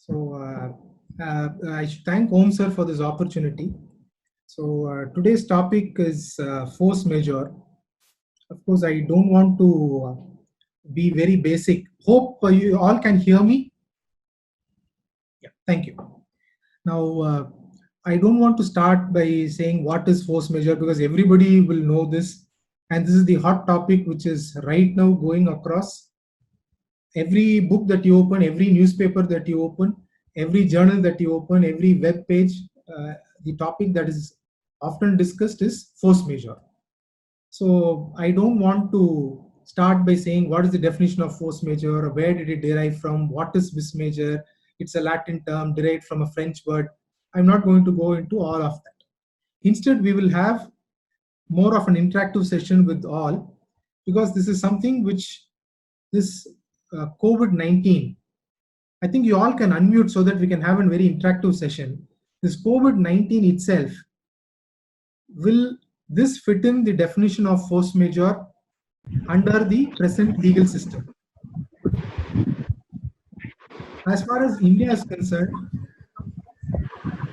I should thank Om sir for this opportunity. Today's topic is force majeure. Of course, I don't want to be very basic. Hope you all can hear me. Yeah, thank you. Now, I don't want to start by saying what is force majeure because everybody will know this. And this is the hot topic which is right now going across every book that you open, every newspaper that you open, every journal that you open, every web page. The topic that is often discussed is force majeure. So I don't want to start by saying what is the definition of force majeure, or where did it derive from, what is vis majeure. It's a Latin term derived from a French word. I'm not going to go into all of that. Instead, we will have more of an interactive session with all, because this is something which this COVID-19, I think you all can unmute so that we can have a very interactive session. This COVID-19 itself, will this fit in the definition of force majeure under the present legal system? As far as India is concerned,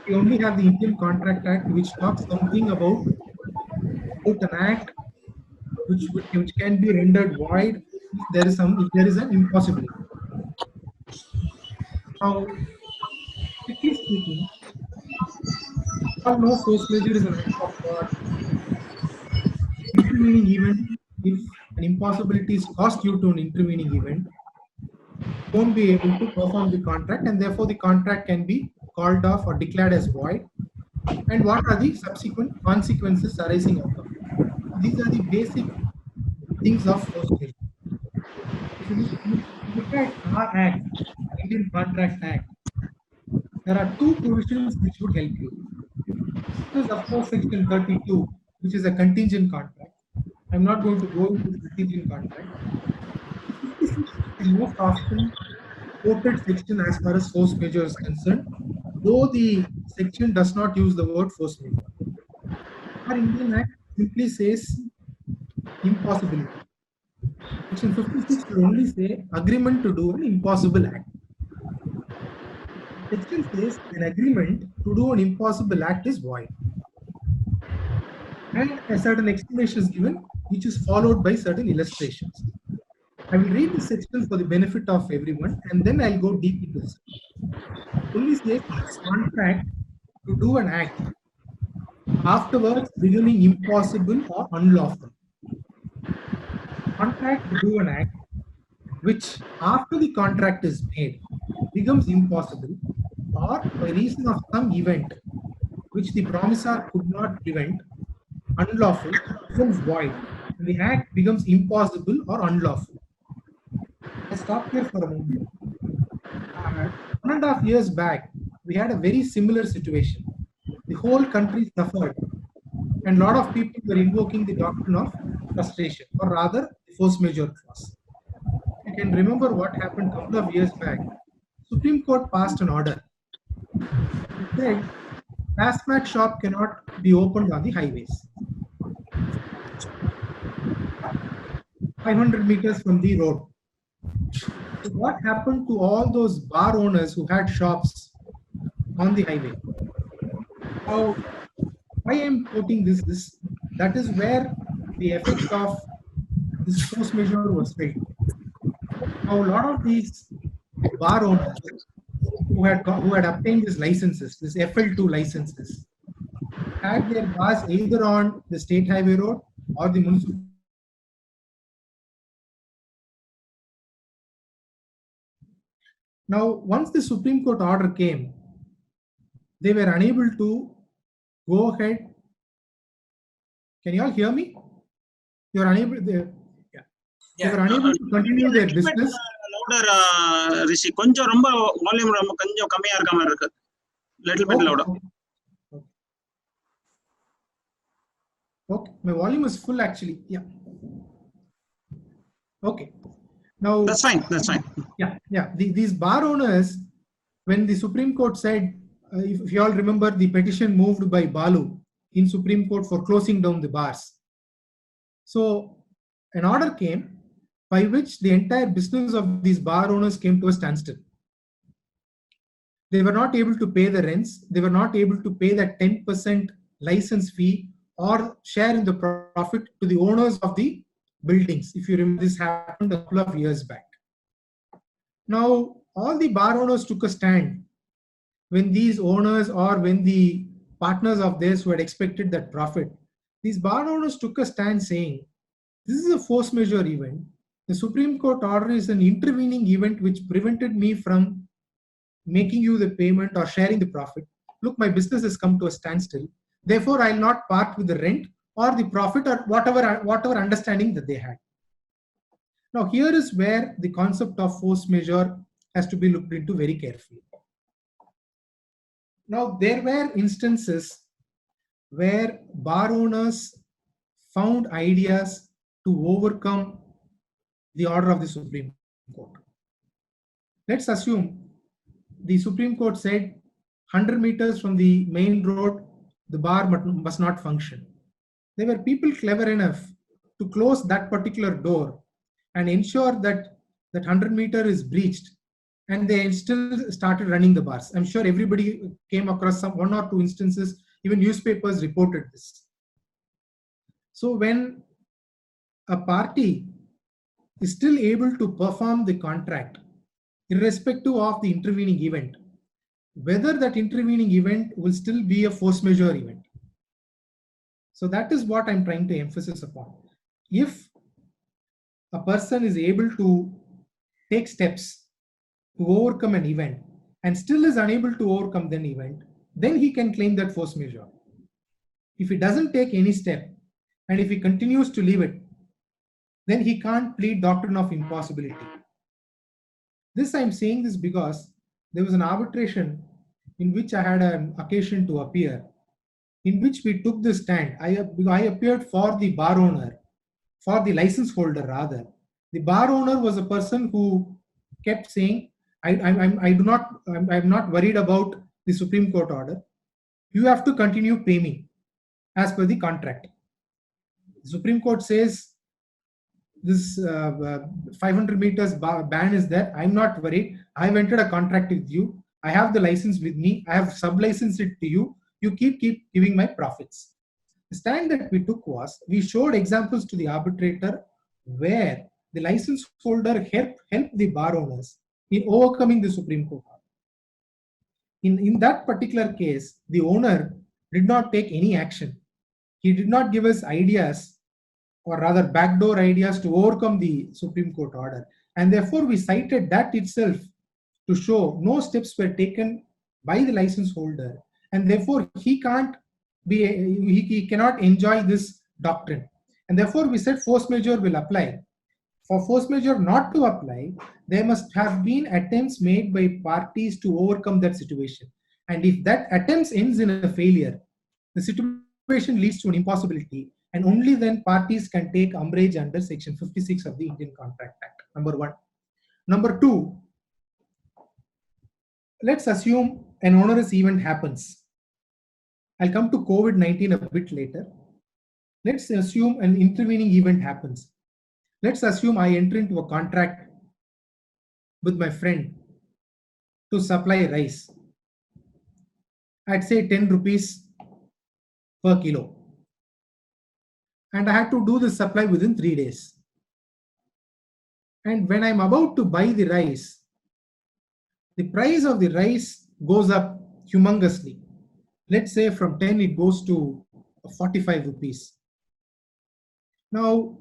we only have the Indian Contract Act, which talks something about an act which can be rendered void if there is an impossibility. Now, strictly speaking, all know force majeure is an act of God. Intervening event, if an impossibility is caused due to an intervening event, won't be able to perform the contract, and therefore the contract can be called off or declared as void. And what are the subsequent consequences arising out of it? These are the basic things of force majeure. If you look at our act, Indian Contract Act, there are two provisions which would help you. This is, of course, Section 32, which is a contingent contract. I'm not going to go into the contingent contract. 56 is the most often quoted section as far as force majeure is concerned, though the section does not use the word force majeure. Our Indian Act simply says impossibility. Section 56 will only say agreement to do an impossible act. Section says an agreement to do an impossible act is void. And a certain explanation is given, which is followed by certain illustrations. I will read the section for the benefit of everyone, and then I'll go deep into this. Only says contract to do an act, afterwards becoming impossible or unlawful. Contract to do an act which, after the contract is made, becomes impossible, or by reason of some event which the promisor could not prevent, unlawful, becomes void, and the act becomes impossible or unlawful. I stop here for a moment. 1.5 years back, we had a very similar situation. The whole country suffered, and a lot of people were invoking the doctrine of frustration, or rather, the force majeure clause. You can remember what happened a couple of years back. Supreme Court passed an order. It said TASMAC shop cannot be opened on the highways. 500 meters from the road. So what happened to all those bar owners who had shops on the highway? Now, why I am quoting this, that is where the effect of this force majeure was felt. Now, a lot of these bar owners who had obtained these licenses, this FL2 licenses, had their bars either on the state highway road or the municipal. Now, once the Supreme Court order came, they were unable to go ahead. Can you all hear me? You are unable. They were unable to continue their business. Rishi, கொஞ்சம் ரொம்ப volume ரொம்ப கொஞ்சம் கம்மியா இருக்க மாதிரி இருக்கு. Little bit louder. Okay, my volume is full actually. Yeah. Okay. Now that's fine. That's fine. Yeah. These bar owners, when the Supreme Court said, if you all remember the petition moved by Balu in Supreme Court for closing down the bars. So an order came by which the entire business of these bar owners came to a standstill. They were not able to pay the rents. They were not able to pay that 10% license fee or share in the profit to the owners of the buildings. If you remember, this happened a couple of years back. Now, all the bar owners took a stand when these owners or when the partners of theirs who had expected that profit, these bar owners took a stand saying, this is a force majeure event. The Supreme Court order is an intervening event which prevented me from making you the payment or sharing the profit. Look, my business has come to a standstill. Therefore, I'll not part with the rent or the profit or whatever understanding that they had. Now, here is where the concept of force majeure has to be looked into very carefully. Now, there were instances where bar owners found ideas to overcome the order of the Supreme Court. Let's assume the Supreme Court said 100 meters from the main road, the bar must not function. There were people clever enough to close that particular door and ensure that that 100 meter is breached, and they still started running the bars. I'm sure everybody came across one or two instances, even newspapers reported this. So when a party is still able to perform the contract, irrespective of the intervening event, whether that intervening event will still be a force majeure event. So that is what I'm trying to emphasize upon. If a person is able to take steps to overcome an event and still is unable to overcome that event, then he can claim that force majeure. If he doesn't take any step and if he continues to leave it, then he can't plead doctrine of impossibility. This I'm saying this because there was an arbitration in which I had an occasion to appear, in which we took the stand. I appeared for the bar owner, for the license holder rather. The bar owner was a person who kept saying, I'm not worried about the Supreme Court order. You have to continue pay me as per the contract. The Supreme Court says this 500 meters ban is there. I'm not worried. I've entered a contract with you. I have the license with me. I have sub-licensed it to you. You keep giving my profits. The stand that we took was, we showed examples to the arbitrator where the license holder helped the bar owners in overcoming the Supreme Court. In that particular case, the owner did not take any action. He did not give us ideas, or rather backdoor ideas, to overcome the Supreme Court order. And therefore, we cited that itself to show no steps were taken by the license holder. And therefore, he cannot enjoy this doctrine. And therefore, we said force majeure will apply. For force majeure not to apply, there must have been attempts made by parties to overcome that situation. And if that attempts ends in a failure, the situation leads to an impossibility, and only then parties can take umbrage under Section 56 of the Indian Contract Act, number one. Number two, let's assume an onerous event happens. I'll come to COVID-19 a bit later. Let's assume an intervening event happens. Let's assume I enter into a contract with my friend to supply rice. I'd say 10 rupees per kilo. And I had to do the supply within 3 days. And when I'm about to buy the rice, the price of the rice goes up humongously. Let's say from 10 it goes to 45 rupees. Now,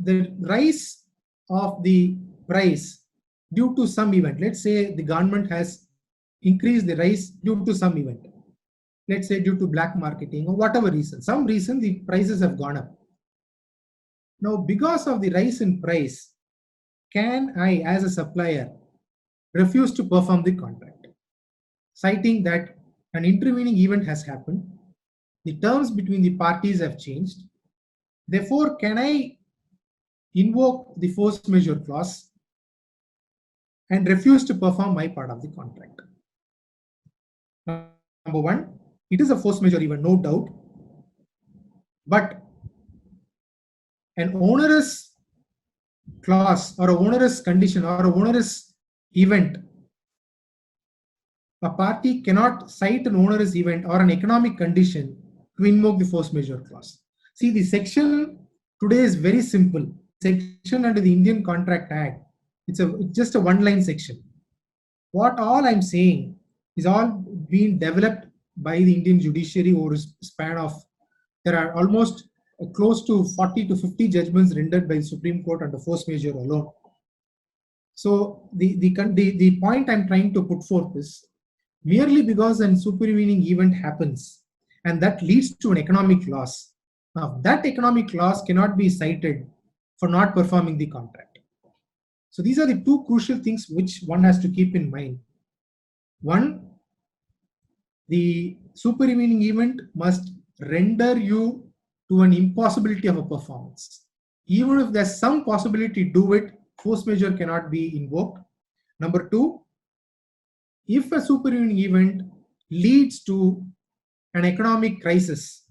the rise of the price due to some event, let's say the government has increased the rice due to some event. Let's say due to black marketing or whatever reason, some reason the prices have gone up. Now, because of the rise in price, can I, as a supplier, refuse to perform the contract, citing that an intervening event has happened, the terms between the parties have changed, therefore, can I invoke the force majeure clause and refuse to perform my part of the contract? Number one, it is a force majeure event, no doubt, but an onerous clause or a onerous condition or a onerous event a party cannot cite an onerous event or an economic condition to invoke the force majeure clause. See, the section today is very simple. Section under the Indian Contract Act, it's just a one-line section. What all I'm saying is all being developed by the Indian judiciary over a span of, there are almost close to 40 to 50 judgments rendered by the Supreme Court under force majeure alone. So the point I'm trying to put forth is, merely because a supervening event happens and that leads to an economic loss, now that economic loss cannot be cited for not performing the contract. So these are the two crucial things which one has to keep in mind. One, the supervening event must render you to an impossibility of a performance. Even if there's some possibility to do it, force majeure cannot be invoked. Number two, if a supervening event leads to an economic crisis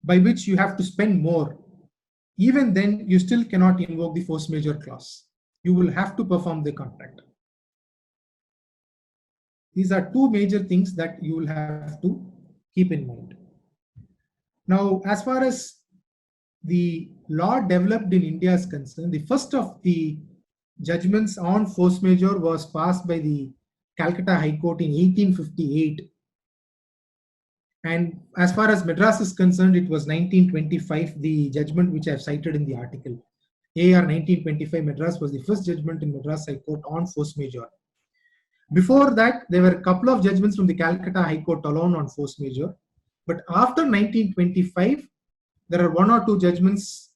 by which you have to spend more, even then you still cannot invoke the force majeure clause. You will have to perform the contract. These are two major things that you will have to keep in mind. Now, as far as the law developed in India is concerned, the first of the judgments on force majeure was passed by the Calcutta High Court in 1858. And as far as Madras is concerned, it was 1925, the judgment which I have cited in the article. AR 1925 Madras was the first judgment in Madras High Court on force majeure. Before that, there were a couple of judgments from the Calcutta High Court alone on force majeure. But after 1925, there are one or two judgments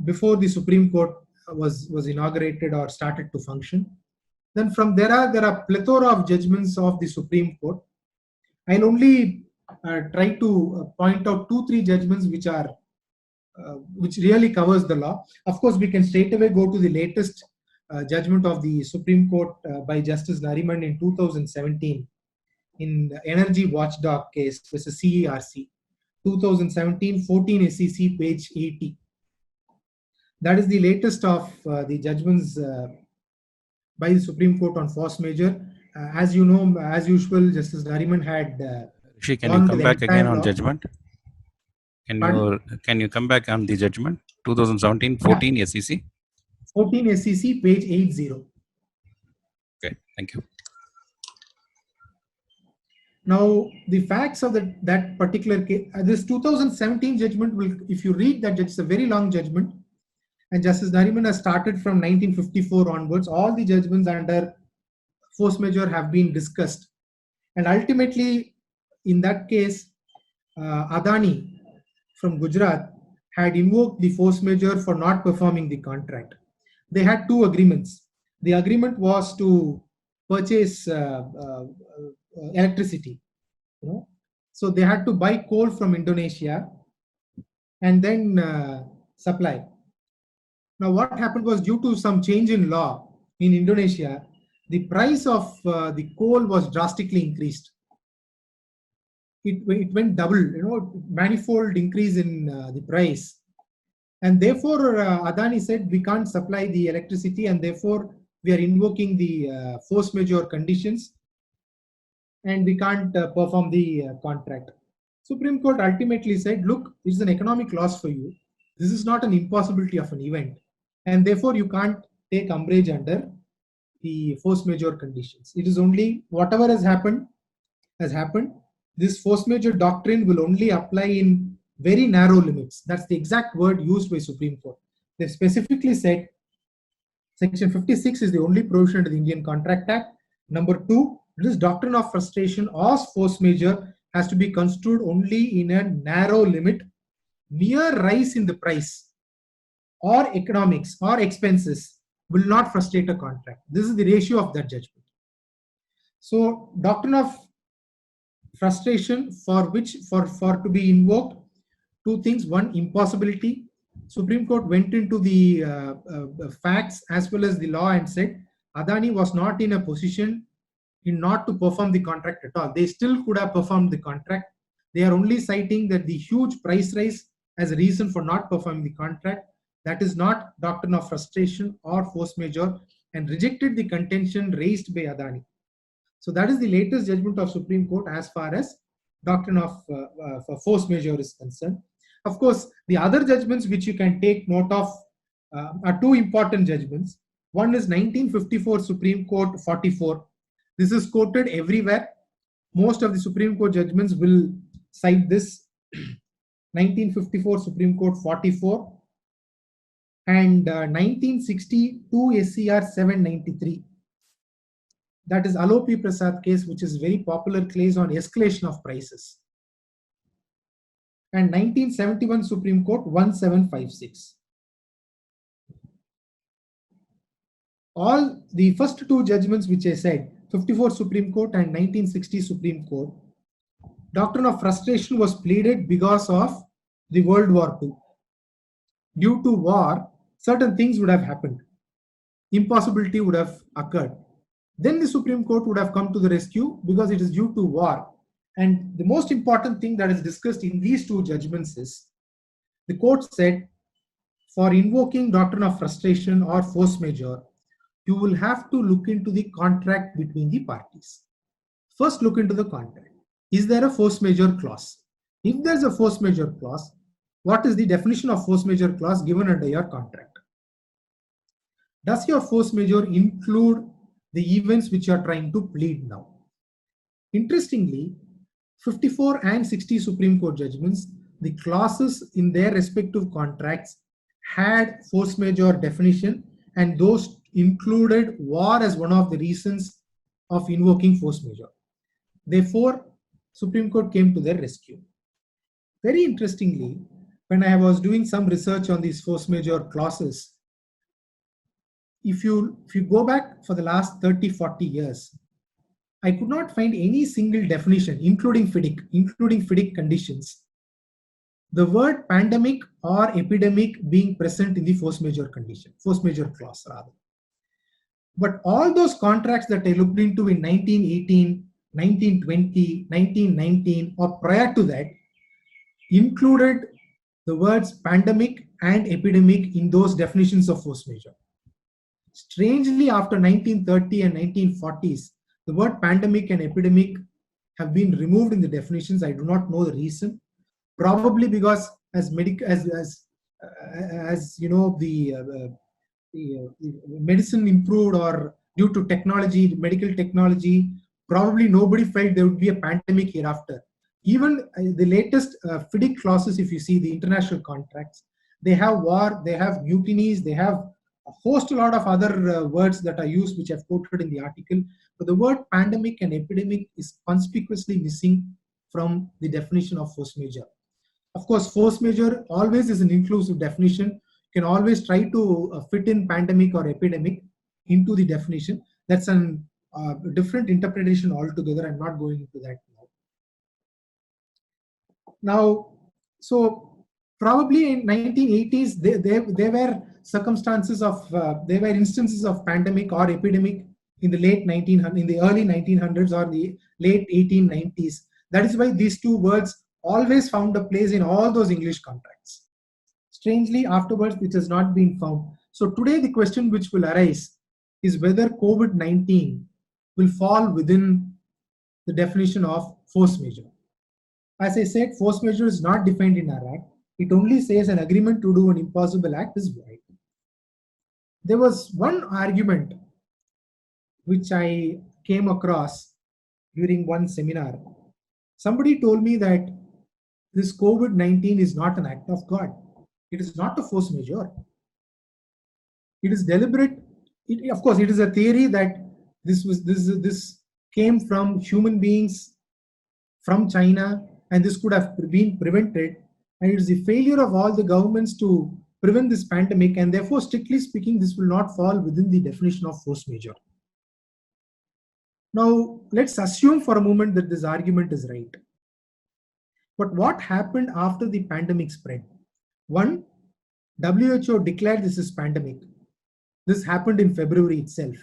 before the Supreme Court was inaugurated or started to function. Then from there are plethora of judgments of the Supreme Court. I'll only try to point out 2-3 judgments which really covers the law. Of course, we can straight away go to the latest judgment of the Supreme Court by Justice Nariman in 2017 in the Energy Watchdog case versus CERC, 2017 14 SEC page 80. That is the latest of the judgments by the Supreme Court on force majeure. As you know, as usual, Justice Nariman had Rishi, can you come back again on judgment? Can you come back on the judgment? 2017 14 yeah. SEC? 14 SEC page 80. Okay, thank you. Now, the facts of that particular case, this 2017 judgment will, if you read that, it's a very long judgment. And Justice Nariman has started from 1954 onwards. All the judgments under force majeure have been discussed. And ultimately, in that case, Adani from Gujarat had invoked the force majeure for not performing the contract. They had two agreements. The agreement was to purchase electricity. So they had to buy coal from Indonesia and then supply. Now, what happened was, due to some change in law in Indonesia, the price of the coal was drastically increased. It went double, manifold increase in the price. And therefore, Adani said, we can't supply the electricity, and therefore we are invoking the force majeure conditions, and we can't perform the contract. Supreme Court ultimately said, look, it's an economic loss for you. This is not an impossibility of an event, and therefore you can't take umbrage under the force majeure conditions. It is only whatever has happened has happened. This force majeure doctrine will only apply in very narrow limits. That's the exact word used by Supreme Court. They specifically said Section 56 is the only provision of the Indian Contract Act. Number 2, this doctrine of frustration or force majeure has to be construed only in a narrow limit. Mere rise in the price or economics or expenses will not frustrate a contract. This is the ratio of that judgment. So, doctrine of frustration for to be invoked, two things. One, impossibility. Supreme Court went into the facts as well as the law and said Adani was not in a position not to perform the contract at all. They still could have performed the contract. They are only citing that the huge price rise as a reason for not performing the contract. That is not doctrine of frustration or force majeure, and rejected the contention raised by Adani. So that is the latest judgment of Supreme Court as far as doctrine of force majeure is concerned. Of course, the other judgments which you can take note of are two important judgments. One is 1954 Supreme Court 44. This is quoted everywhere. Most of the Supreme Court judgments will cite this. 1954 Supreme Court 44 and 1962 SCR 793. That is Alopi Prasad case, which is very popular case on escalation of prices. And 1971 Supreme Court 1756. All the first two judgments which I said, 54 Supreme Court and 1960 Supreme Court, doctrine of frustration was pleaded because of the World War II. Due to war, certain things would have happened. Impossibility would have occurred. Then the Supreme Court would have come to the rescue because it is due to war. And the most important thing that is discussed in these two judgments is, the court said, for invoking doctrine of frustration or force majeure, you will have to look into the contract between the parties. First, look into the contract. Is there a force majeure clause? If there's a force majeure clause, what is the definition of force majeure clause given under your contract? Does your force majeure include the events which you are trying to plead now? Interestingly, 54 and 60 Supreme Court judgments, the clauses in their respective contracts had force majeure definition, and those included war as one of the reasons of invoking force majeure. Therefore, Supreme Court came to their rescue. Very interestingly, when I was doing some research on these force majeure clauses, if you go back for the last 30-40 years, I could not find any single definition, including FIDIC conditions, the word pandemic or epidemic being present in the force majeure condition, force majeure clause rather. But all those contracts that I looked into in 1918, 1920, 1919, or prior to that, included the words pandemic and epidemic in those definitions of force majeure. Strangely, after 1930 and 1940s, the word pandemic and epidemic have been removed in the definitions. I do not know the reason. Probably because as you know, the medicine improved, or due to technology, medical technology, probably nobody felt there would be a pandemic hereafter. Even the latest FIDIC clauses, if you see the international contracts, they have war, they have mutinies, they have a lot of other words that are used, which I've quoted in the article. But the word pandemic and epidemic is conspicuously missing from the definition of force majeure. Of course, force majeure always is an inclusive definition. You can always try to fit in pandemic or epidemic into the definition. That's a different interpretation altogether. I'm not going into that now. So probably in 1980s, there were circumstances of, there were instances of pandemic or epidemic in the early 1900s or the late 1890s. That is why these two words always found a place in all those English contracts. Strangely, afterwards, it has not been found. So today, the question which will arise is whether COVID-19 will fall within the definition of force majeure. As I said, force majeure is not defined in our act. It only says an agreement to do an impossible act is void. There was one argument which I came across during one seminar. Somebody told me that this COVID-19 is not an act of God. It is not a force majeure. It is deliberate. Of course, it is a theory that this came from human beings from China, and this could have been prevented. And it is the failure of all the governments to prevent this pandemic, and therefore, strictly speaking, this will not fall within the definition of force majeure. Now, let's assume for a moment that this argument is right. But what happened after the pandemic spread? One, WHO declared this is pandemic. This happened in February itself.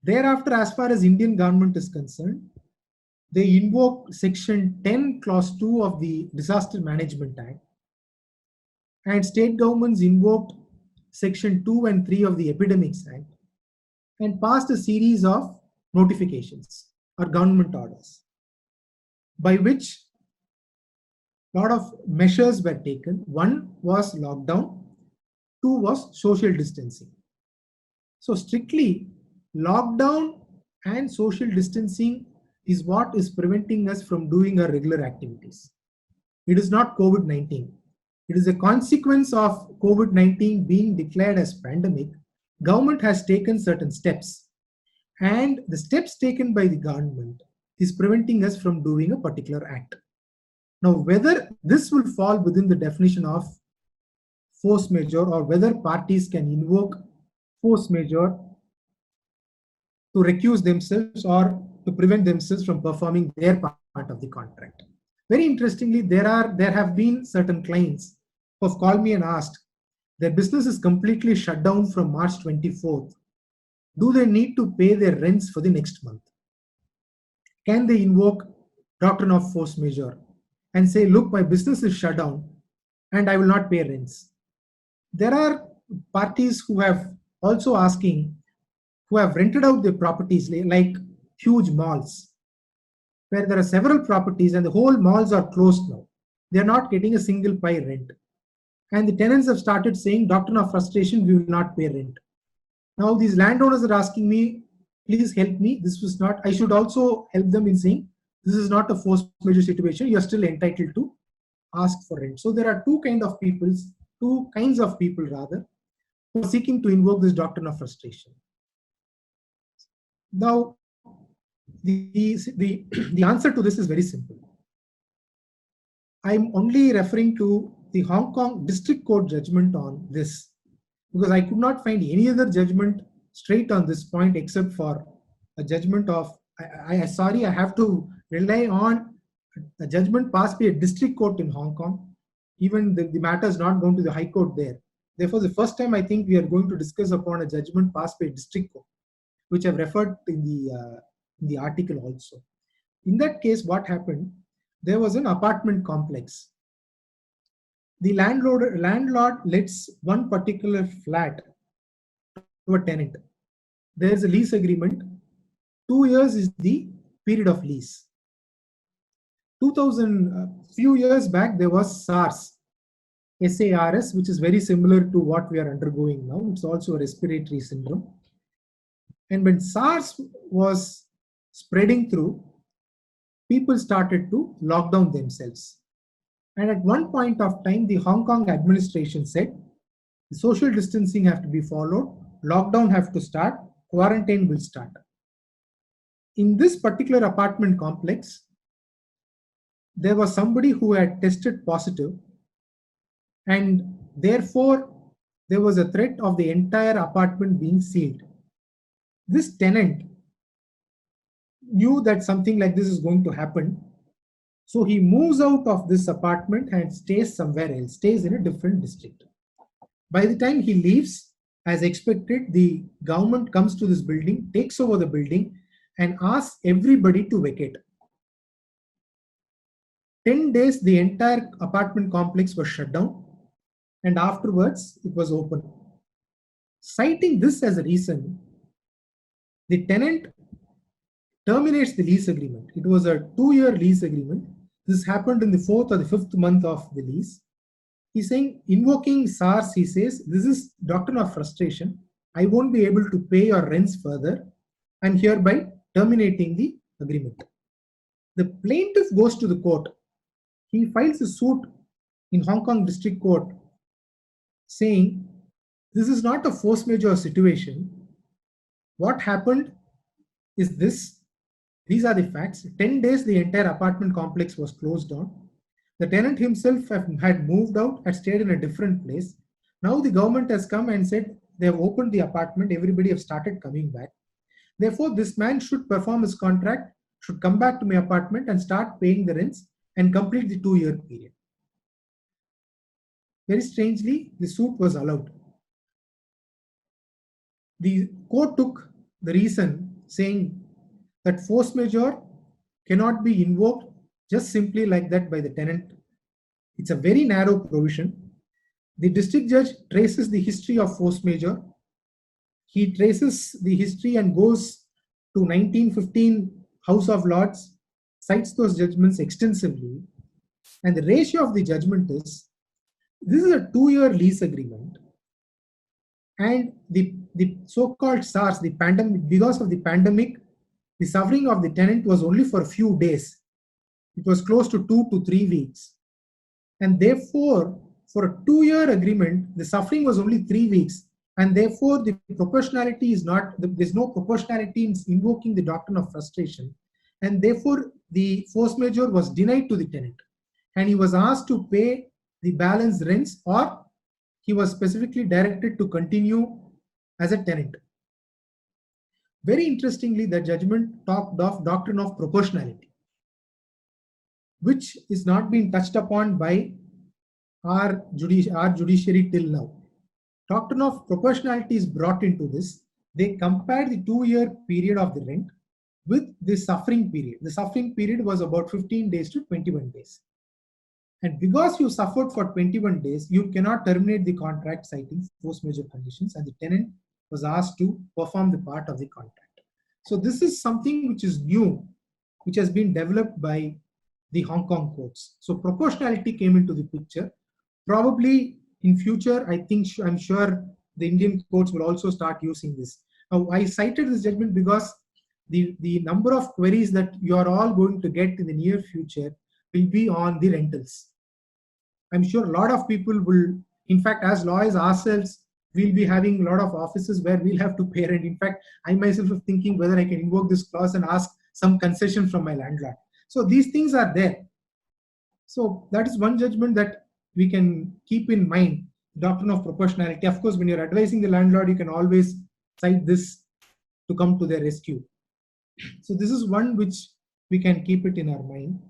Thereafter, as far as Indian government is concerned, they invoked Section 10, Clause 2 of the Disaster Management Act. And state governments invoked Section 2 and 3 of the Epidemics Act and passed a series of notifications or government orders, by which a lot of measures were taken. One was lockdown, two was social distancing. So strictly, lockdown and social distancing is what is preventing us from doing our regular activities. It is not COVID-19. It is a consequence of COVID-19 being declared as pandemic. Government has taken certain steps, and the steps taken by the government is preventing us from doing a particular act. Now, whether this will fall within the definition of force majeure or whether parties can invoke force majeure to recuse themselves or to prevent themselves from performing their part of the contract. Very interestingly, there have been certain clients who have called me and asked, their business is completely shut down from March 24th. Do they need to pay their rents for the next month? Can they invoke doctrine of force majeure and say, look, my business is shut down and I will not pay rents? There are parties who have also asking, who have rented out their properties like huge malls, where there are several properties and the whole malls are closed now. They are not getting a single pie rent. And the tenants have started saying, doctrine of frustration, we will not pay rent. Now these landowners are asking me, please help me. This was not, I should also help them in saying, this is not a force majeure situation. You are still entitled to ask for rent. So there are two kinds of people who are seeking to invoke this doctrine of frustration. Now, the answer to this is very simple. I'm only referring to the Hong Kong District Court judgment on this, because I could not find any other judgment straight on this point except for a judgment of, I have to rely on a judgment passed by a district court in Hong Kong. Even the matter is not going to the High Court there. Therefore, the first time I think we are going to discuss upon a judgment passed by a district court, which I've referred in the article also. In that case, what happened? There was an apartment complex. The landlord lets one particular flat to a tenant. There is a lease agreement. 2 years is the period of lease. Few years back, there was SARS, SARS, which is very similar to what we are undergoing now. It's also a respiratory syndrome. And when SARS was spreading through, people started to lock down themselves. And at one point of time, the Hong Kong administration said, the social distancing have to be followed, lockdown have to start, quarantine will start. In this particular apartment complex, there was somebody who had tested positive, and therefore there was a threat of the entire apartment being sealed. This tenant knew that something like this is going to happen, so he moves out of this apartment and stays somewhere else, stays in a different district. By the time he leaves, as expected, the government comes to this building, takes over the building, and asks everybody to vacate. 10 days, the entire apartment complex was shut down, and afterwards it was open. Citing this as a reason, the tenant terminates the lease agreement. It was a 2-year lease agreement. This happened in the 4th or the 5th month of the lease. He's saying, invoking SARS, he says, this is doctrine of frustration. I won't be able to pay your rents further, and hereby terminating the agreement. The plaintiff goes to the court. He files a suit in Hong Kong District Court saying, this is not a force majeure situation. What happened is this. These are the facts. 10 days, the entire apartment complex was closed down. The tenant himself had moved out, had stayed in a different place. Now the government has come and said they have opened the apartment. Everybody have started coming back. Therefore, this man should perform his contract, should come back to my apartment and start paying the rents and complete the 2-year period. Very strangely, the suit was allowed. The court took the reason saying that force majeure cannot be invoked just simply like that by the tenant. It's a very narrow provision. The district judge traces the history of force majeure. He traces the history and goes to 1915 House of Lords cites those judgments extensively. And the ratio of the judgment is, this is a 2-year lease agreement. And the so-called SARS, the pandemic, because of the pandemic, the suffering of the tenant was only for a few days. It was close to 2 to 3 weeks. And therefore, for a 2-year agreement, the suffering was only 3 weeks. And therefore, the proportionality is not, there's no proportionality in invoking the doctrine of frustration. And therefore, the force majeure was denied to the tenant. And he was asked to pay the balance rents, or he was specifically directed to continue as a tenant. Very interestingly, the judgment talked of doctrine of proportionality, which is not being touched upon by our judiciary till now. Doctrine of proportionality is brought into this. They compared the 2-year period of the rent with the suffering period. The suffering period was about 15 days to 21 days. And because you suffered for 21 days, you cannot terminate the contract citing force majeure conditions, and the tenant was asked to perform the part of the contract. So this is something which is new, which has been developed by the Hong Kong courts. So proportionality came into the picture. Probably in future, I'm sure the Indian courts will also start using this. Now, I cited this judgment because the number of queries that you are all going to get in the near future will be on the rentals. I'm sure a lot of people will, in fact, as lawyers ourselves, we'll be having a lot of offices where we'll have to pay rent. In fact, I myself am thinking whether I can invoke this clause and ask some concession from my landlord. So these things are there. So that is one judgment that we can keep in mind, doctrine of proportionality. Of course, when you're advising the landlord, you can always cite this to come to their rescue. So this is one which we can keep it in our mind.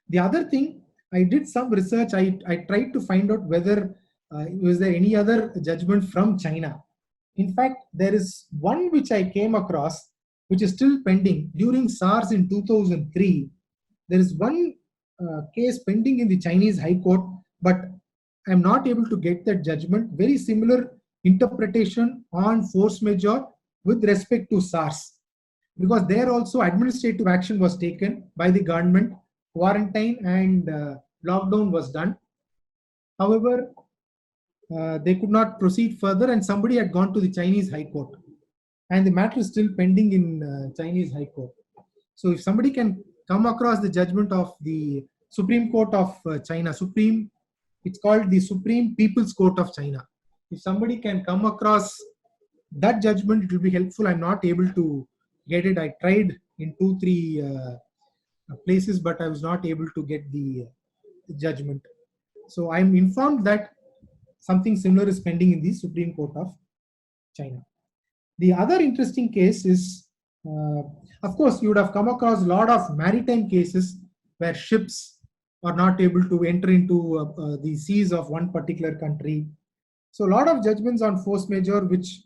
The other thing, I did some research. I tried to find out whether was there any other judgment from China. In fact, there is one which I came across, which is still pending. During SARS in 2003, there is one case pending in the Chinese High Court, but I'm not able to get that judgment. Very similar interpretation on force majeure with respect to SARS, because there also administrative action was taken by the government. Quarantine and lockdown was done. However, they could not proceed further, and somebody had gone to the Chinese High Court, and the matter is still pending in Chinese High Court. So if somebody can come across the judgment of the Supreme Court of China, it's called the Supreme People's Court of China. If somebody can come across that judgment, it will be helpful. I'm not able to get it. I tried in 2-3 places, but I was not able to get the judgment. So I'm informed that something similar is pending in the Supreme Court of China. The other interesting case is, of course, you would have come across a lot of maritime cases where ships are not able to enter into the seas of one particular country. So a lot of judgments on force majeure, which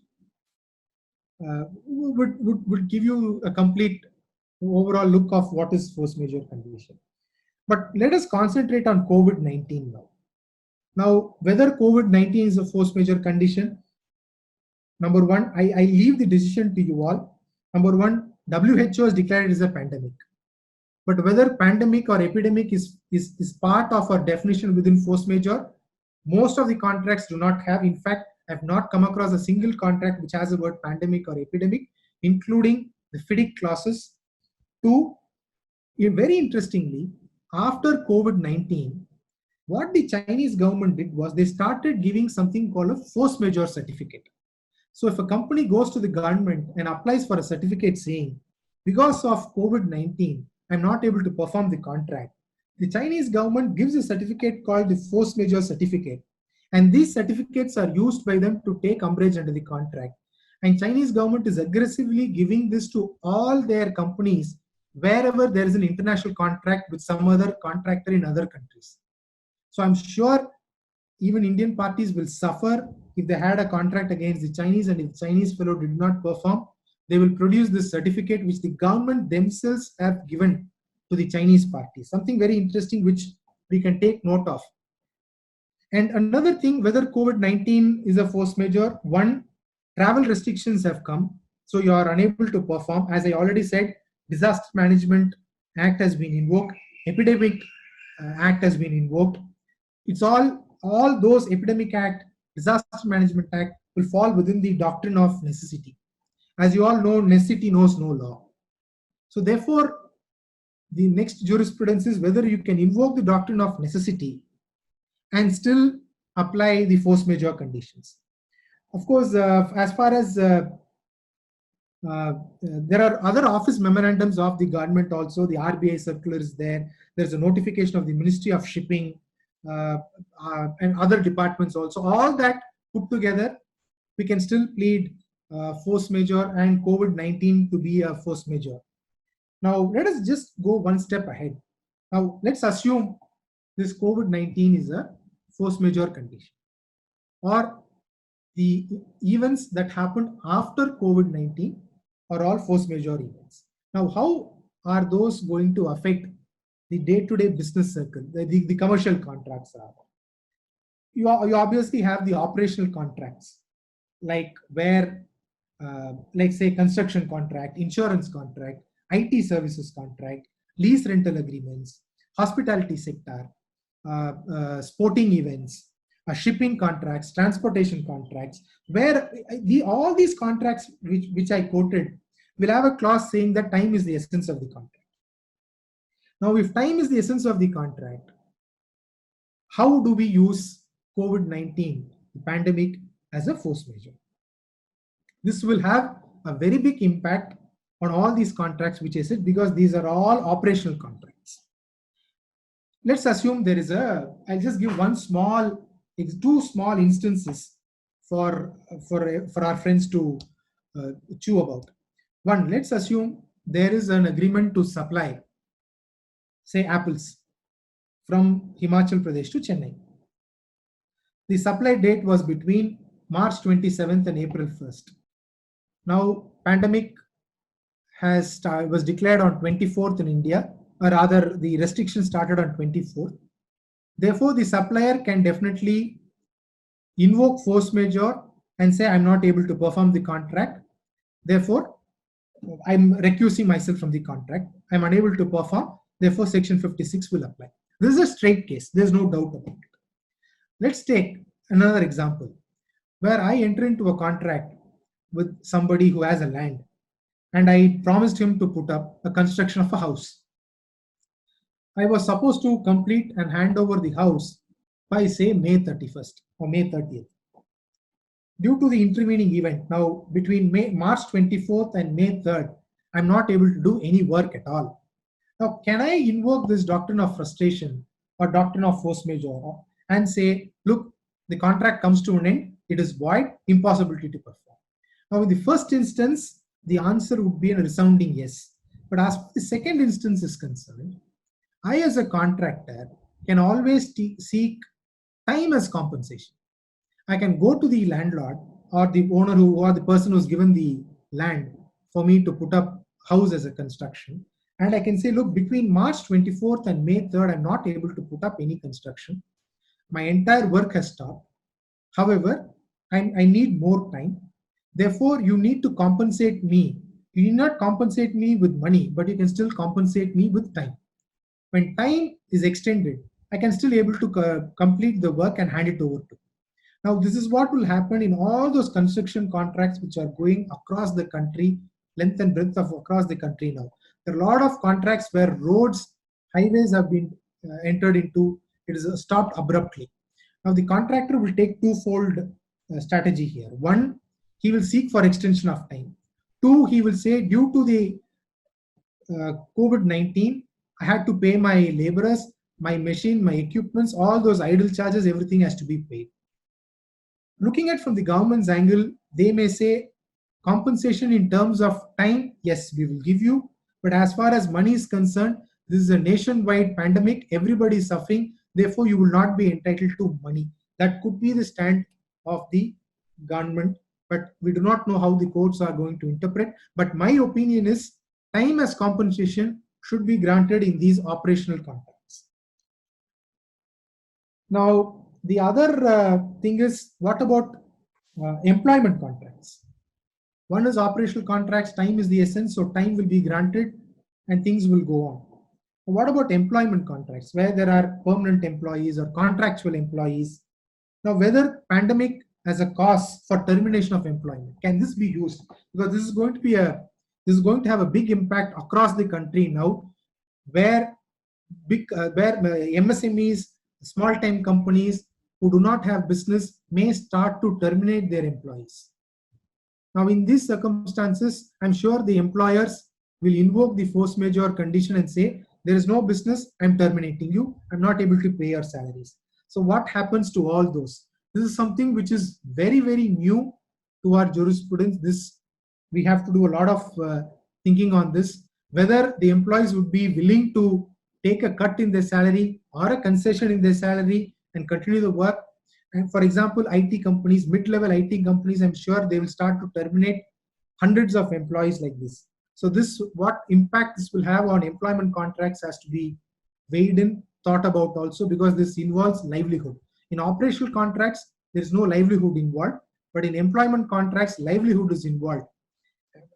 would give you a complete overall look of what is force majeure condition. But let us concentrate on COVID-19 now. Now, whether COVID-19 is a force majeure condition, number one, I leave the decision to you all. Number one, WHO has declared it as a pandemic. But whether pandemic or epidemic is part of our definition within force majeure, most of the contracts do not have. In fact, I have not come across a single contract which has the word pandemic or epidemic, including the FIDIC clauses. Two, very interestingly, after COVID-19, what the Chinese government did was they started giving something called a force majeure certificate. So if a company goes to the government and applies for a certificate saying, because of COVID-19, I'm not able to perform the contract, the Chinese government gives a certificate called the force majeure certificate. And these certificates are used by them to take umbrage under the contract. And Chinese government is aggressively giving this to all their companies wherever there is an international contract with some other contractor in other countries. So I'm sure even Indian parties will suffer if they had a contract against the Chinese, and if the Chinese fellow did not perform, they will produce this certificate which the government themselves have given to the Chinese party. Something very interesting which we can take note of. And another thing, whether COVID-19 is a force majeure, one, travel restrictions have come. so you are unable to perform. As I already said, Disaster Management Act has been invoked, Epidemic Act has been invoked. It's all those Epidemic Act, Disaster Management Act will fall within the doctrine of necessity. As you all know, necessity knows no law. So therefore, the next jurisprudence is whether you can invoke the doctrine of necessity and still apply the force majeure conditions. Of course, as far as there are other office memorandums of the government also, the RBI circular is there. There's a notification of the Ministry of Shipping and other departments also. All that put together, we can still plead force majeure and COVID-19 to be a force majeure. Now, let us just go one step ahead. Now, let's assume this COVID-19 is a force majeure condition, or the events that happened after COVID-19 are all force majeure events. Now, how are those going to affect the day-to-day business circle, the commercial contracts? You obviously have the operational contracts, like where, like say construction contract, insurance contract, IT services contract, lease rental agreements, hospitality sector, sporting events, shipping contracts, transportation contracts, where all these contracts which I quoted will have a clause saying that time is the essence of the contract. Now, if time is the essence of the contract, how do we use COVID-19, the pandemic, as a force majeure? This will have a very big impact on all these contracts which I said, because these are all operational contracts. Let's assume there is I'll just give two small instances for our friends to chew about. One, let's assume there is an agreement to supply, say, apples from Himachal Pradesh to Chennai. The supply date was between March 27th and April 1st. Now, pandemic was declared on 24th in India, or rather the restriction started on 24th. Therefore, the supplier can definitely invoke force majeure and say, I'm not able to perform the contract. Therefore, I'm recusing myself from the contract. I'm unable to perform. Therefore, Section 56 will apply. This is a straight case. There's no doubt about it. Let's take another example where I enter into a contract with somebody who has a land, and I promised him to put up a construction of a house. I was supposed to complete and hand over the house by, say, May 31st or May 30th. Due to the intervening event, now between March 24th and May 3rd, I'm not able to do any work at all. Now, can I invoke this doctrine of frustration or doctrine of force majeure and say, look, the contract comes to an end, it is void, impossibility to perform? Now, in the first instance, the answer would be a resounding yes. But as the second instance is concerned, I as a contractor can always seek time as compensation. I can go to the landlord or the owner or the person who's given the land for me to put up house as a construction. And I can say, look, between March 24th and May 3rd, I'm not able to put up any construction. My entire work has stopped. However, I need more time. Therefore, you need to compensate me. You need not compensate me with money, but you can still compensate me with time. When time is extended, I can still able to complete the work and hand it over to. Now, this is what will happen in all those construction contracts which are going across the country, length and breadth of across the country now. There are a lot of contracts where roads, highways have been entered into. It is stopped abruptly. Now, the contractor will take twofold strategy here. One, he will seek for extension of time. Two, he will say, due to the COVID-19, I had to pay my laborers, my machine, my equipments, all those idle charges, everything has to be paid. Looking at from the government's angle, they may say compensation in terms of time, yes, we will give you. But as far as money is concerned, this is a nationwide pandemic, everybody is suffering, therefore you will not be entitled to money. That could be the stand of the government, but we do not know how the courts are going to interpret. But my opinion is time as compensation should be granted in these operational contracts. Now, the other thing is, what about employment contracts? One is operational contracts. Time is the essence, so time will be granted and things will go on. What about employment contracts, where there are permanent employees or contractual employees? Now, whether pandemic as a cause for termination of employment, can this be used? Because this is going to have a big impact across the country now, where MSMEs, small time companies who do not have business may start to terminate their employees. Now, in these circumstances, I'm sure the employers will invoke the force majeure condition and say, there is no business, I'm terminating you, I'm not able to pay your salaries. So what happens to all those? This is something which is very, very new to our jurisprudence. We have to do a lot of thinking on this, whether the employees would be willing to take a cut in their salary or a concession in their salary and continue the work. And for example, IT companies, mid-level IT companies, I'm sure they will start to terminate hundreds of employees like this. So what impact this will have on employment contracts has to be weighed in, thought about also, because this involves livelihood. In operational contracts, there is no livelihood involved, but in employment contracts, livelihood is involved.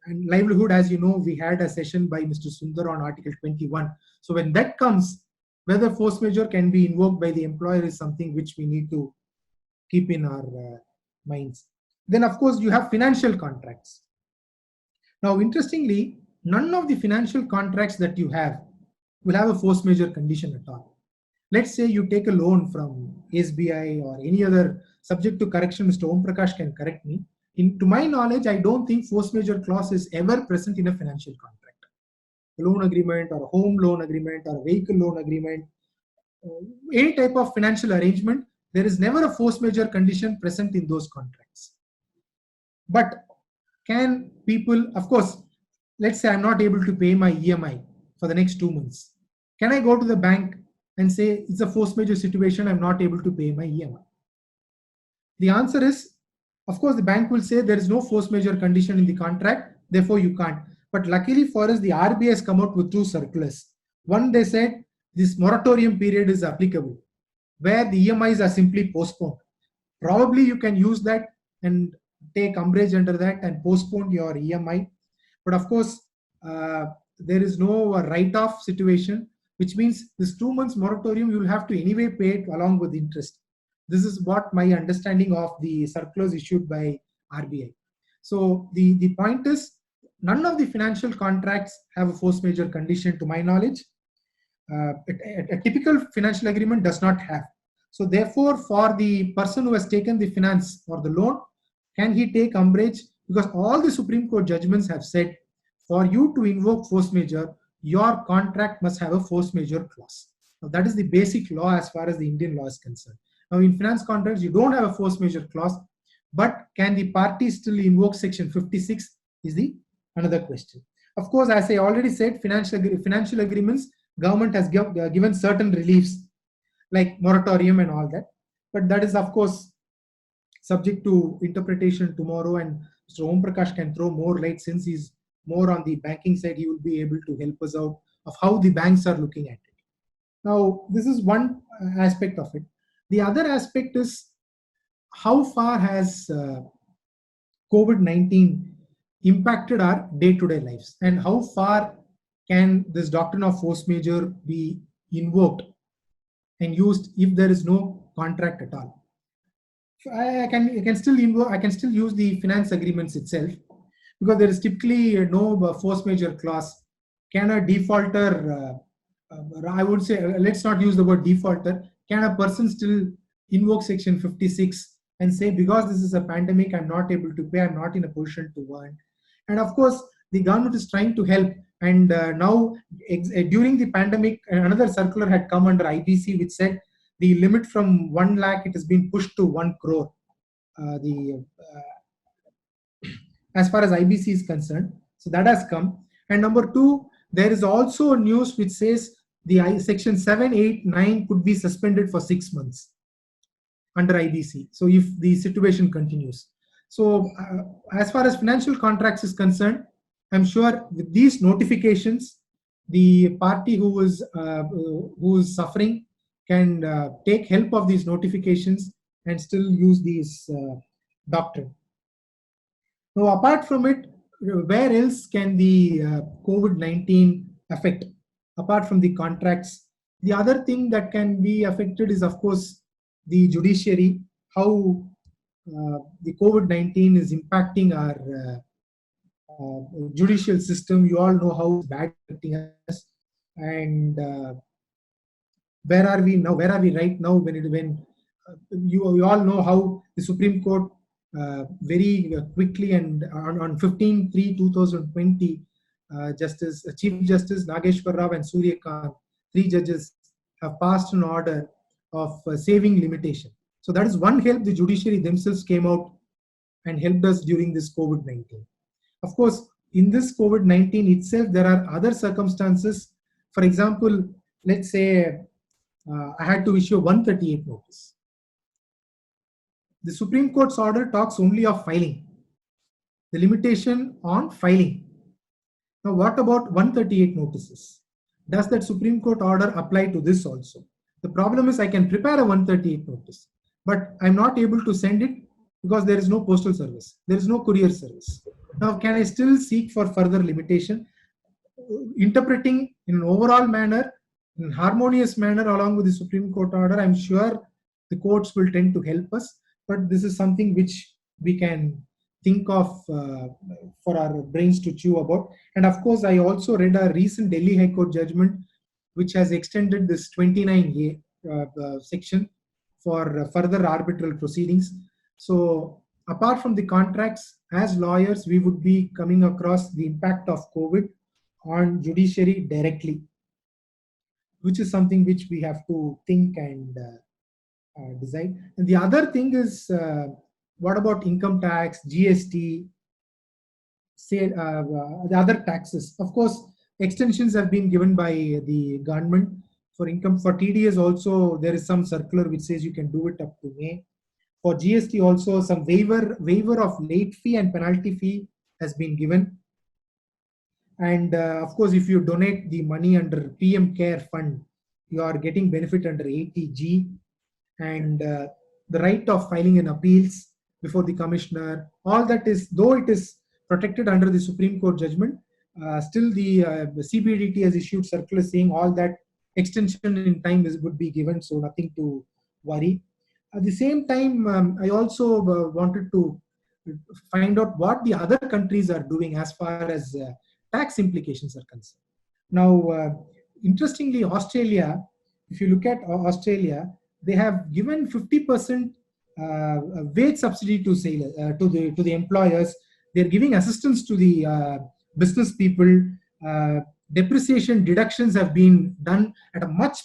And livelihood, as you know, we had a session by Mr. Sundar on Article 21. So when that comes, whether force majeure can be invoked by the employer is something which we need to keep in our minds. Then, of course, you have financial contracts. Now, interestingly, none of the financial contracts that you have will have a force majeure condition at all. Let's say you take a loan from SBI or any other, subject to correction, Mr. Om Prakash can correct me. To my knowledge, I don't think force majeure clause is ever present in a financial contract. A loan agreement or a home loan agreement or a vehicle loan agreement, any type of financial arrangement, there is never a force majeure condition present in those contracts. But can people, of course, let's say I'm not able to pay my EMI for the next 2 months. Can I go to the bank and say it's a force majeure situation, I'm not able to pay my EMI? The answer is, of course, the bank will say there is no force majeure condition in the contract, therefore you can't. But luckily for us, the RBI has come out with 2 circulars. One, they said this moratorium period is applicable, where the EMIs are simply postponed. Probably you can use that and take umbrage under that and postpone your EMI. But of course, there is no write-off situation, which means this 2 months moratorium, you will have to anyway pay it along with interest. This is what my understanding of the circulars issued by RBI. So the point is, none of the financial contracts have a force majeure condition to my knowledge. A typical financial agreement does not have. So therefore, for the person who has taken the finance or the loan, can he take umbrage? Because all the Supreme Court judgments have said, for you to invoke force majeure, your contract must have a force majeure clause. Now, that is the basic law as far as the Indian law is concerned. Now, in finance contracts, you don't have a force majeure clause, but can the party still invoke Section 56 is another question. Of course, as I already said, financial agreements, government has given certain reliefs like moratorium and all that, but that is, of course, subject to interpretation tomorrow, and Mr. Om Prakash can throw more light since he's more on the banking side. He will be able to help us out of how the banks are looking at it. Now, this is one aspect of it. The other aspect is how far has COVID-19 impacted our day-to-day lives, and how far can this doctrine of force majeure be invoked and used if there is no contract at all. I can still use the finance agreements itself, because there is typically no force majeure clause. Can a defaulter, I would say, let's not use the word defaulter, can a person still invoke Section 56 and say, because this is a pandemic, I'm not able to pay, I'm not in a position to earn? And of course, the government is trying to help. And now, during the pandemic, another circular had come under IBC, which said the limit from 1 lakh, it has been pushed to 1 crore. As far as IBC is concerned. So that has come. And number 2, there is also a news which says the Section 7, 8, 9 could be suspended for 6 months under IBC. So if the situation continues. So as far as financial contracts is concerned, I'm sure with these notifications, the party who is suffering can take help of these notifications and still use these doctrine. Now, apart from it, where else can the COVID-19 affect? Apart from the contracts, the other thing that can be affected is, of course, the judiciary, how the COVID-19 is impacting our judicial system. You all know how it's bad affecting us. And where are we now? Where are we right now? When you all know how the Supreme Court very quickly and on 15/3/2020, Chief Justice Nageshwar Rao and Surya Kant, three judges, have passed an order of saving limitation. So that is one help. The judiciary themselves came out and helped us during this COVID-19. Of course, in this COVID-19 itself, there are other circumstances. For example, let's say I had to issue a 138 notice. The Supreme Court's order talks only of filing, the limitation on filing. Now, what about 138 notices? Does that Supreme Court order apply to this also? The problem is I can prepare a 138 notice, but I'm not able to send it because there is no postal service, there is no courier service. Now, can I still seek for further limitation? Interpreting in an overall manner, in harmonious manner along with the Supreme Court order, I'm sure the courts will tend to help us, but this is something which we can think of for our brains to chew about. And of course, I also read a recent Delhi High Court judgment which has extended this 29A section for further arbitral proceedings. So apart from the contracts, as lawyers, we would be coming across the impact of COVID on judiciary directly, which is something which we have to think and decide. And the other thing is, what about income tax, GST, the other taxes? Of course, extensions have been given by the government for income. For TDS also, there is some circular which says you can do it up to May. For GST also, some waiver of late fee and penalty fee has been given. And of course, if you donate the money under PM Care Fund, you are getting benefit under 80G. And the right of filing an appeals before the commissioner, all that is, though it is protected under the Supreme Court judgment, still the CBDT has issued circular saying all that extension in time would be given, so nothing to worry. At the same time, I also wanted to find out what the other countries are doing as far as tax implications are concerned. Now, interestingly, Australia, if you look at Australia, they have given 50% wage subsidy to the employers. They're giving assistance to the business people. Depreciation deductions have been done at a much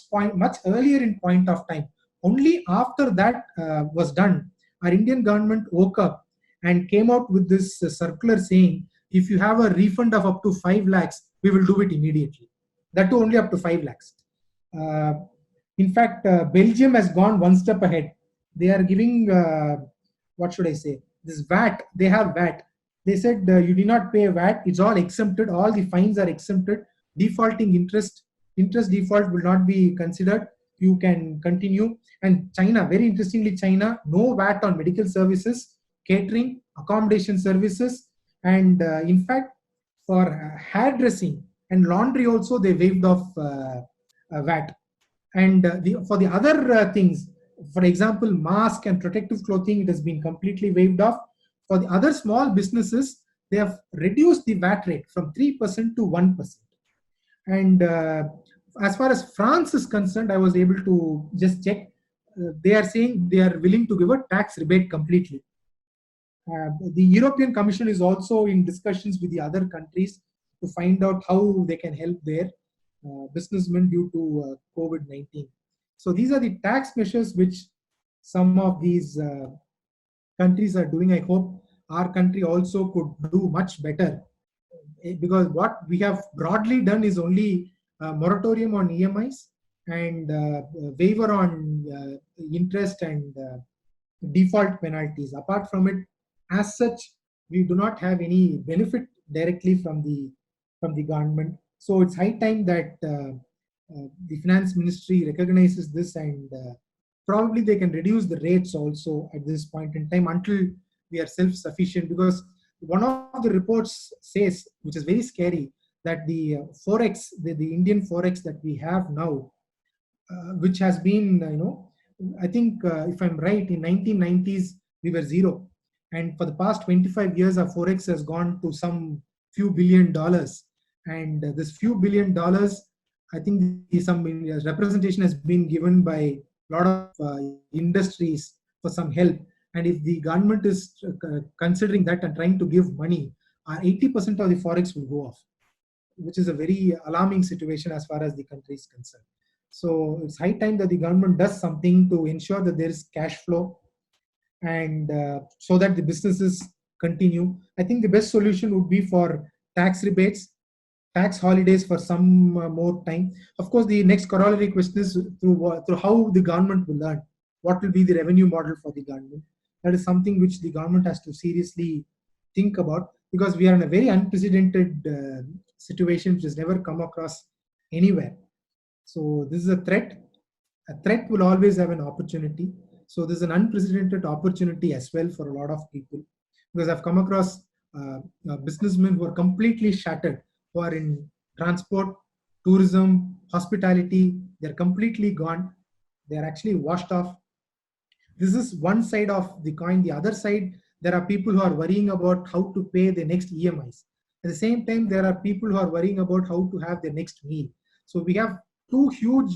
earlier in point of time. Only after that was done, our Indian government woke up and came out with this circular saying, if you have a refund of up to 5 lakhs, we will do it immediately. That too only up to 5 lakhs. In fact, Belgium has gone one step ahead. They are giving, what should I say, this VAT, they have VAT. They said you do not pay VAT, it's all exempted, all the fines are exempted, defaulting interest default will not be considered, you can continue. And China, very interestingly, China, no VAT on medical services, catering, accommodation services, and in fact, for hairdressing and laundry also, they waived off VAT. And for the other things, for example, mask and protective clothing, it has been completely waived off. For the other small businesses, they have reduced the VAT rate from 3% to 1%. And as far as France is concerned, I was able to just check. They are saying they are willing to give a tax rebate completely. The European Commission is also in discussions with the other countries to find out how they can help their businessmen due to COVID-19. So these are the tax measures which some of these countries are doing. I hope our country also could do much better, because what we have broadly done is only moratorium on EMIs and waiver on interest and default penalties. Apart from it, as such, we do not have any benefit directly from the government. So it's high time that the finance ministry recognizes this, and probably they can reduce the rates also at this point in time until we are self-sufficient, because one of the reports says, which is very scary, that the forex, the Indian forex that we have now, which has been, I think if I'm right, in 1990s we were zero, and for the past 25 years our forex has gone to some few $billion, and this few $billion, I think some representation has been given by a lot of industries for some help. And if the government is considering that and trying to give money, 80% of the forex will go off, which is a very alarming situation as far as the country is concerned. So it's high time that the government does something to ensure that there is cash flow, and so that the businesses continue. I think the best solution would be for tax rebates, tax holidays for some more time. Of course, the next corollary question is through how the government will earn. What will be the revenue model for the government? That is something which the government has to seriously think about, because we are in a very unprecedented situation which has never come across anywhere. So this is a threat. A threat will always have an opportunity. So this is an unprecedented opportunity as well for a lot of people, because I've come across businessmen who are completely shattered, who are in transport, tourism, hospitality. They're completely gone. They're actually washed off. This is one side of the coin. The other side, there are people who are worrying about how to pay the next EMIs. At the same time, there are people who are worrying about how to have their next meal. So we have two huge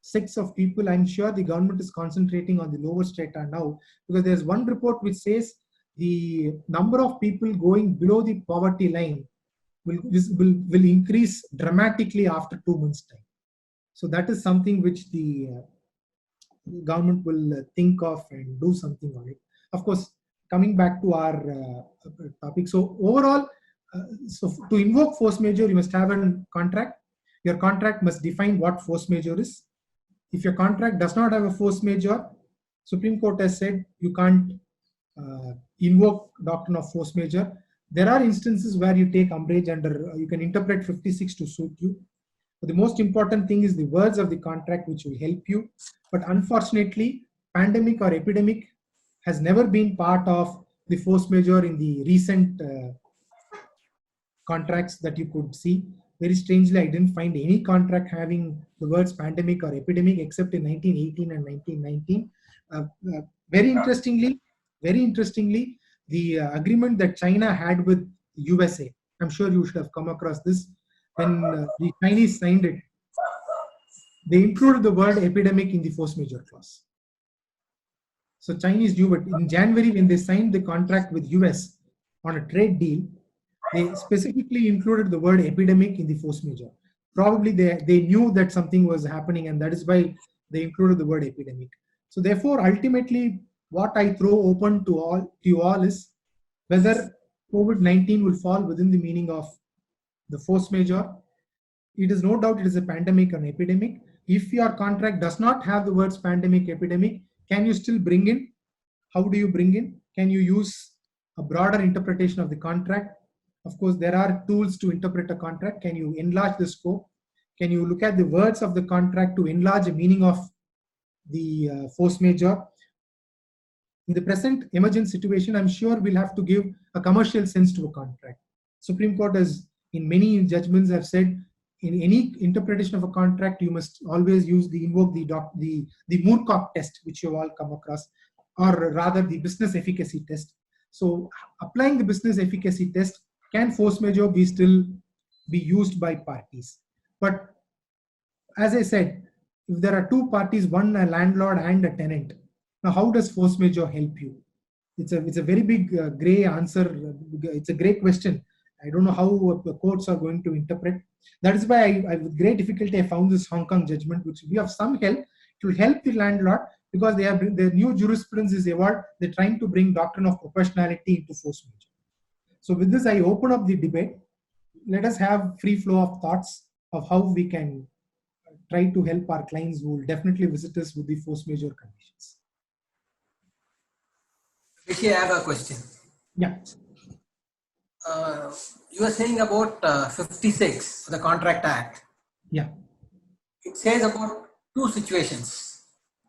sets of people. I'm sure the government is concentrating on the lower strata now, because there's one report which says the number of people going below the poverty line will increase dramatically after 2 months' time. So that is something which the government will think of and do something on it. Of course, coming back to our topic. So overall, so to invoke force majeure, you must have a contract. Your contract must define what force majeure is. If your contract does not have a force majeure, Supreme Court has said you can't invoke doctrine of force majeure. There are instances where you take umbrage under, you can interpret 56 to suit you. But the most important thing is the words of the contract, which will help you. But unfortunately, pandemic or epidemic has never been part of the force majeure in the recent contracts that you could see. Very strangely, I didn't find any contract having the words pandemic or epidemic except in 1918 and 1919. Very interestingly, the agreement that China had with USA, I'm sure you should have come across this. When the Chinese signed it, they included the word epidemic in the force majeure clause. So Chinese knew it. In January, when they signed the contract with US on a trade deal, they specifically included the word epidemic in the force majeure. Probably they knew that something was happening, and that is why they included the word epidemic. So therefore, ultimately, what I throw open to you all is whether COVID-19 will fall within the meaning of the force majeure. It is no doubt it is a pandemic or an epidemic. If your contract does not have the words pandemic, epidemic, can you still bring in? How do you bring in? Can you use a broader interpretation of the contract? Of course, there are tools to interpret a contract. Can you enlarge the scope? Can you look at the words of the contract to enlarge the meaning of the force majeure? In the present emergent situation, I'm sure we'll have to give a commercial sense to a contract. Supreme Court has, in many judgments, have said in any interpretation of a contract, you must always invoke the Moorcock test, which you all come across, or rather the business efficacy test. So applying the business efficacy test, can force majeure still be used by parties? But as I said, if there are two parties, one a landlord and a tenant, now how does force majeure help you? It's a very big gray answer. It's a great question. I don't know how the courts are going to interpret. That is why I with great difficulty I found this Hong Kong judgment, which will be of some help. It will help the landlord because their new jurisprudence is evolved. They're trying to bring doctrine of proportionality into force majeure. So with this, I open up the debate. Let us have free flow of thoughts of how we can try to help our clients who will definitely visit us with the force majeure conditions. Rishi, I have a question. Yeah. You were saying about 56, the Contract Act. Yeah. It says about two situations.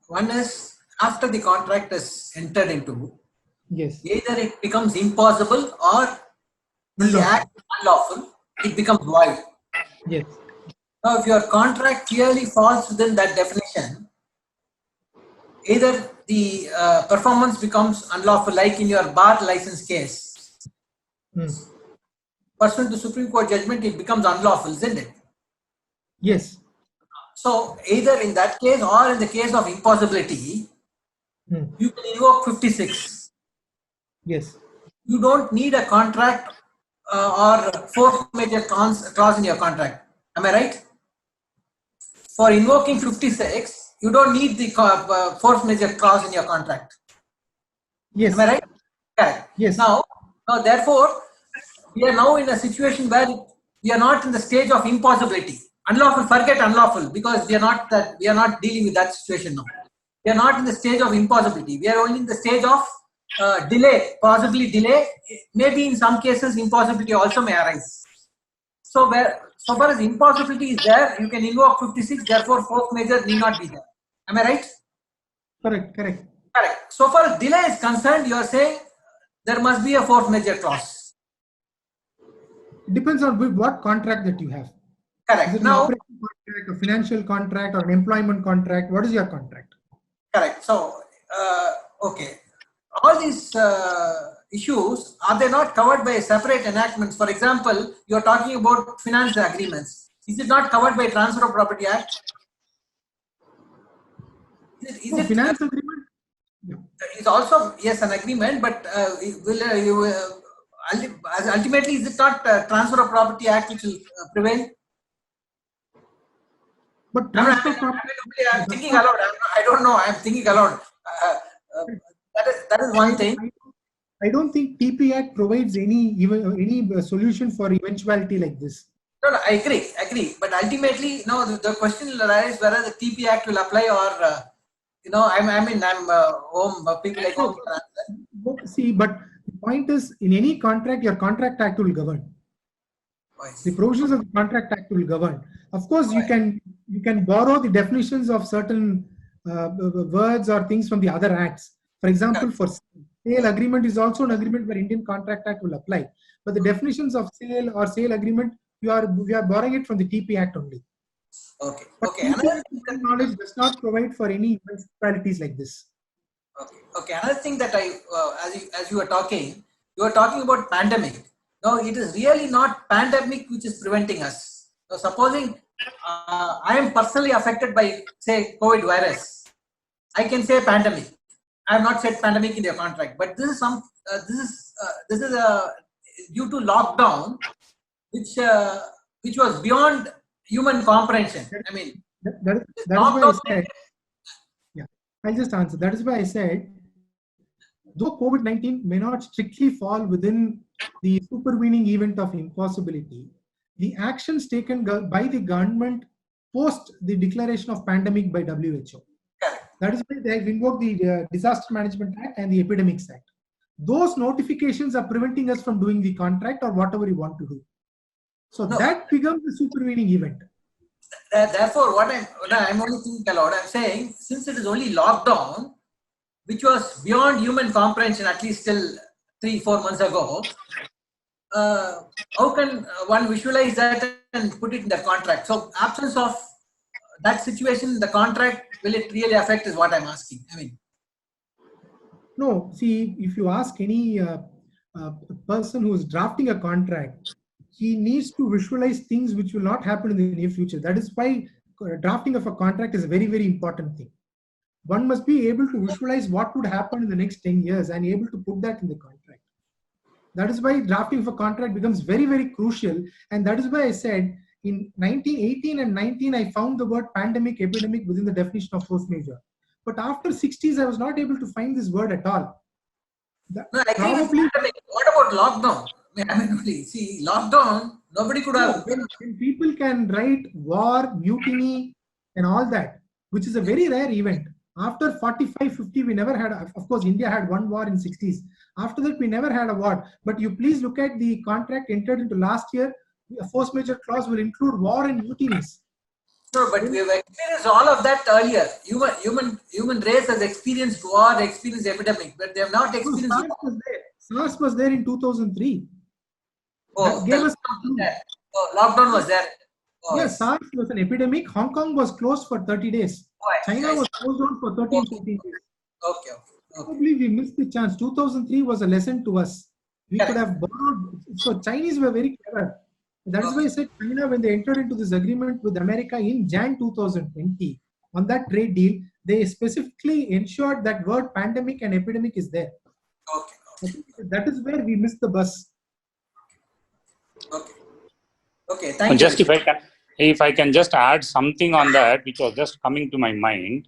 One is after the contract is entered into, yes, either it becomes impossible or the act is unlawful, it becomes void. Yes. Now, if your contract clearly falls within that definition, either the performance becomes unlawful, like in your bar license case. Pursuant to Supreme Court judgment, it becomes unlawful, isn't it? Yes. So, either in that case or in the case of impossibility, you can invoke 56. Yes. You don't need a contract or force majeure clause in your contract. Am I right? For invoking 56, you don't need the force majeure clause in your contract. Yes. Am I right? Correct. Yes. Now, therefore, we are now in a situation where we are not in the stage of impossibility. Unlawful, forget unlawful, because we are not dealing with that situation now. We are not in the stage of impossibility. We are only in the stage of delay, possibly delay. Maybe in some cases, impossibility also may arise. So far as impossibility is there, you can invoke 56. Therefore, force majeure need not be there. Am I right? Correct. Correct. Correct. So far as delay is concerned, you are saying there must be a force majeure clause. It depends on what contract that you have. Correct. Is it an now, operating contract, a financial contract, or an employment contract? What is your contract? Correct. So, okay. All these issues, are they not covered by separate enactments? For example, you are talking about finance agreements. Is it not covered by Transfer of Property Act? Is it finance agreement? It's also, yes, an agreement, but ultimately, is it not Transfer of Property Act which will prevail? But I'm thinking aloud. I don't know. I'm thinking aloud. That is one thing. I don't think TP Act provides any solution for eventuality like this. No, I agree. But ultimately, the question will arise whether the TP Act will apply or, I'm home, people like home. See, but the point is, in any contract, your Contract Act will govern. The provisions of the Contract Act will govern. Of course, you can borrow the definitions of certain words or things from the other acts. For example, for sale agreement is also an agreement where Indian Contract Act will apply. But the definitions of sale or sale agreement, we are borrowing it from the TP Act only. Okay. But another knowledge does not provide for any municipalities like this. Okay. Another thing that as you were talking about pandemic. No, it is really not pandemic which is preventing us. So supposing I am personally affected by, say, COVID virus, I can say pandemic. I have not said pandemic in their contract, but this is due to lockdown, which was beyond human comprehension. I mean, that is why I said. Yeah, I'll just answer. That is why I said, though COVID-19 may not strictly fall within the supervening event of impossibility, the actions taken by the government post the declaration of pandemic by WHO. That is why they have invoked the Disaster Management Act and the Epidemics Act. Those notifications are preventing us from doing the contract or whatever we want to do. So that becomes the supervening event. Therefore, what I'm only thinking aloud, I'm saying, since it is only lockdown, which was beyond human comprehension, at least till 3-4 months ago, how can one visualize that and put it in the contract? So, absence of that situation in the contract, will it really affect is what I'm asking. I mean, no, see, if you ask any person who is drafting a contract, he needs to visualize things which will not happen in the near future. That is why drafting of a contract is a very, very important thing. One must be able to visualize what would happen in the next 10 years and able to put that in the contract. That is why drafting of a contract becomes very, very crucial. And that is why I said in 1918 and 19, I found the word pandemic, epidemic within the definition of force majeure. But after 60s, I was not able to find this word at all. No, I think what about lockdown? I mean, really, see, lockdown, nobody could have. When people can write war, mutiny, and all that, which is a very rare event. After 45, 50, we never had, of course, India had one war in 60s. After that, we never had a war. But you please look at the contract entered into last year. A force majeure clause will include war and mutinies. No, but we have experienced all of that earlier. Human race has experienced war, experienced epidemic, but they have not experienced. SARS was there in 2003. Oh, That gave the us lockdown was there. Oh, lockdown was there. Oh, yes, SARS was an epidemic. Hong Kong was closed for 30 days. Oh, I see, China I see. was closed down for 13, Okay. 14 days. Okay. Probably we missed the chance. 2003 was a lesson to us. We Correct. could have borrowed. So Chinese were very clever. That is why I said China, when they entered into this agreement with America in Jan 2020, on that trade deal, they specifically ensured that word pandemic and epidemic is there. Okay. I think that is where we missed the bus. Okay. Thank And you. just if I can just add something on that, which was just coming to my mind.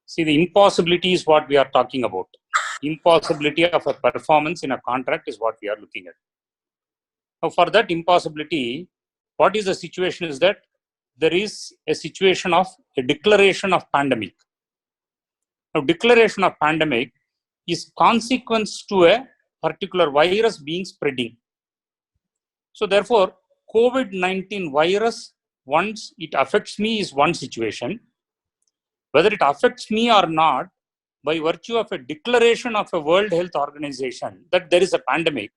See, the impossibility is what we are talking about. Impossibility of a performance in a contract is what we are looking at. Now, for that impossibility, what is the situation is that there is a situation of a declaration of pandemic. Now, declaration of pandemic is consequence to a particular virus being spreading. So therefore, COVID-19 virus, once it affects me, is one situation. Whether it affects me or not, by virtue of a declaration of a World Health Organization that there is a pandemic,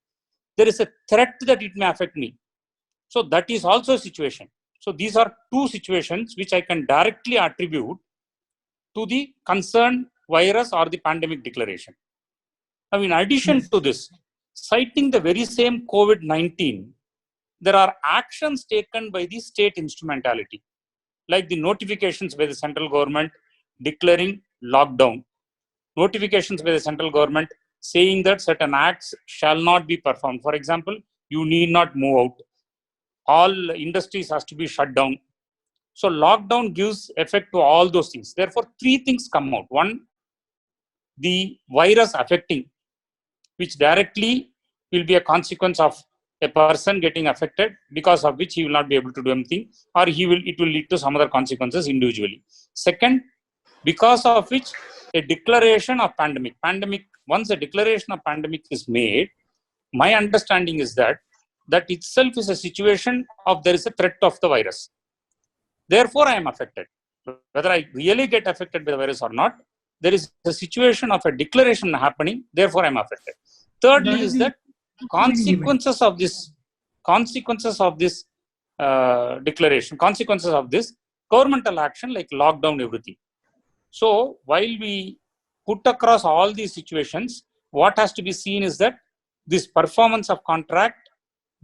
there is a threat that it may affect me. So that is also a situation. So these are two situations which I can directly attribute to the concerned virus or the pandemic declaration. Now, in addition to this, citing the very same COVID-19, there are actions taken by the state instrumentality, like the notifications by the central government declaring lockdown, notifications by the central government saying that certain acts shall not be performed. For example, you need not move out. All industries has to be shut down. So lockdown gives effect to all those things. Therefore, three things come out. One, the virus affecting, which directly will be a consequence of a person getting affected, because of which he will not be able to do anything, or it will lead to some other consequences individually. Second, because of which a declaration of pandemic. Once a declaration of pandemic is made, my understanding is that itself is a situation of there is a threat of the virus. Therefore, I am affected. Whether I really get affected by the virus or not, there is a situation of a declaration happening. Therefore, I am affected. Thirdly, is that consequences of this declaration, consequences of this governmental action like lockdown, everything. So while we put across all these situations, what has to be seen is that this performance of contract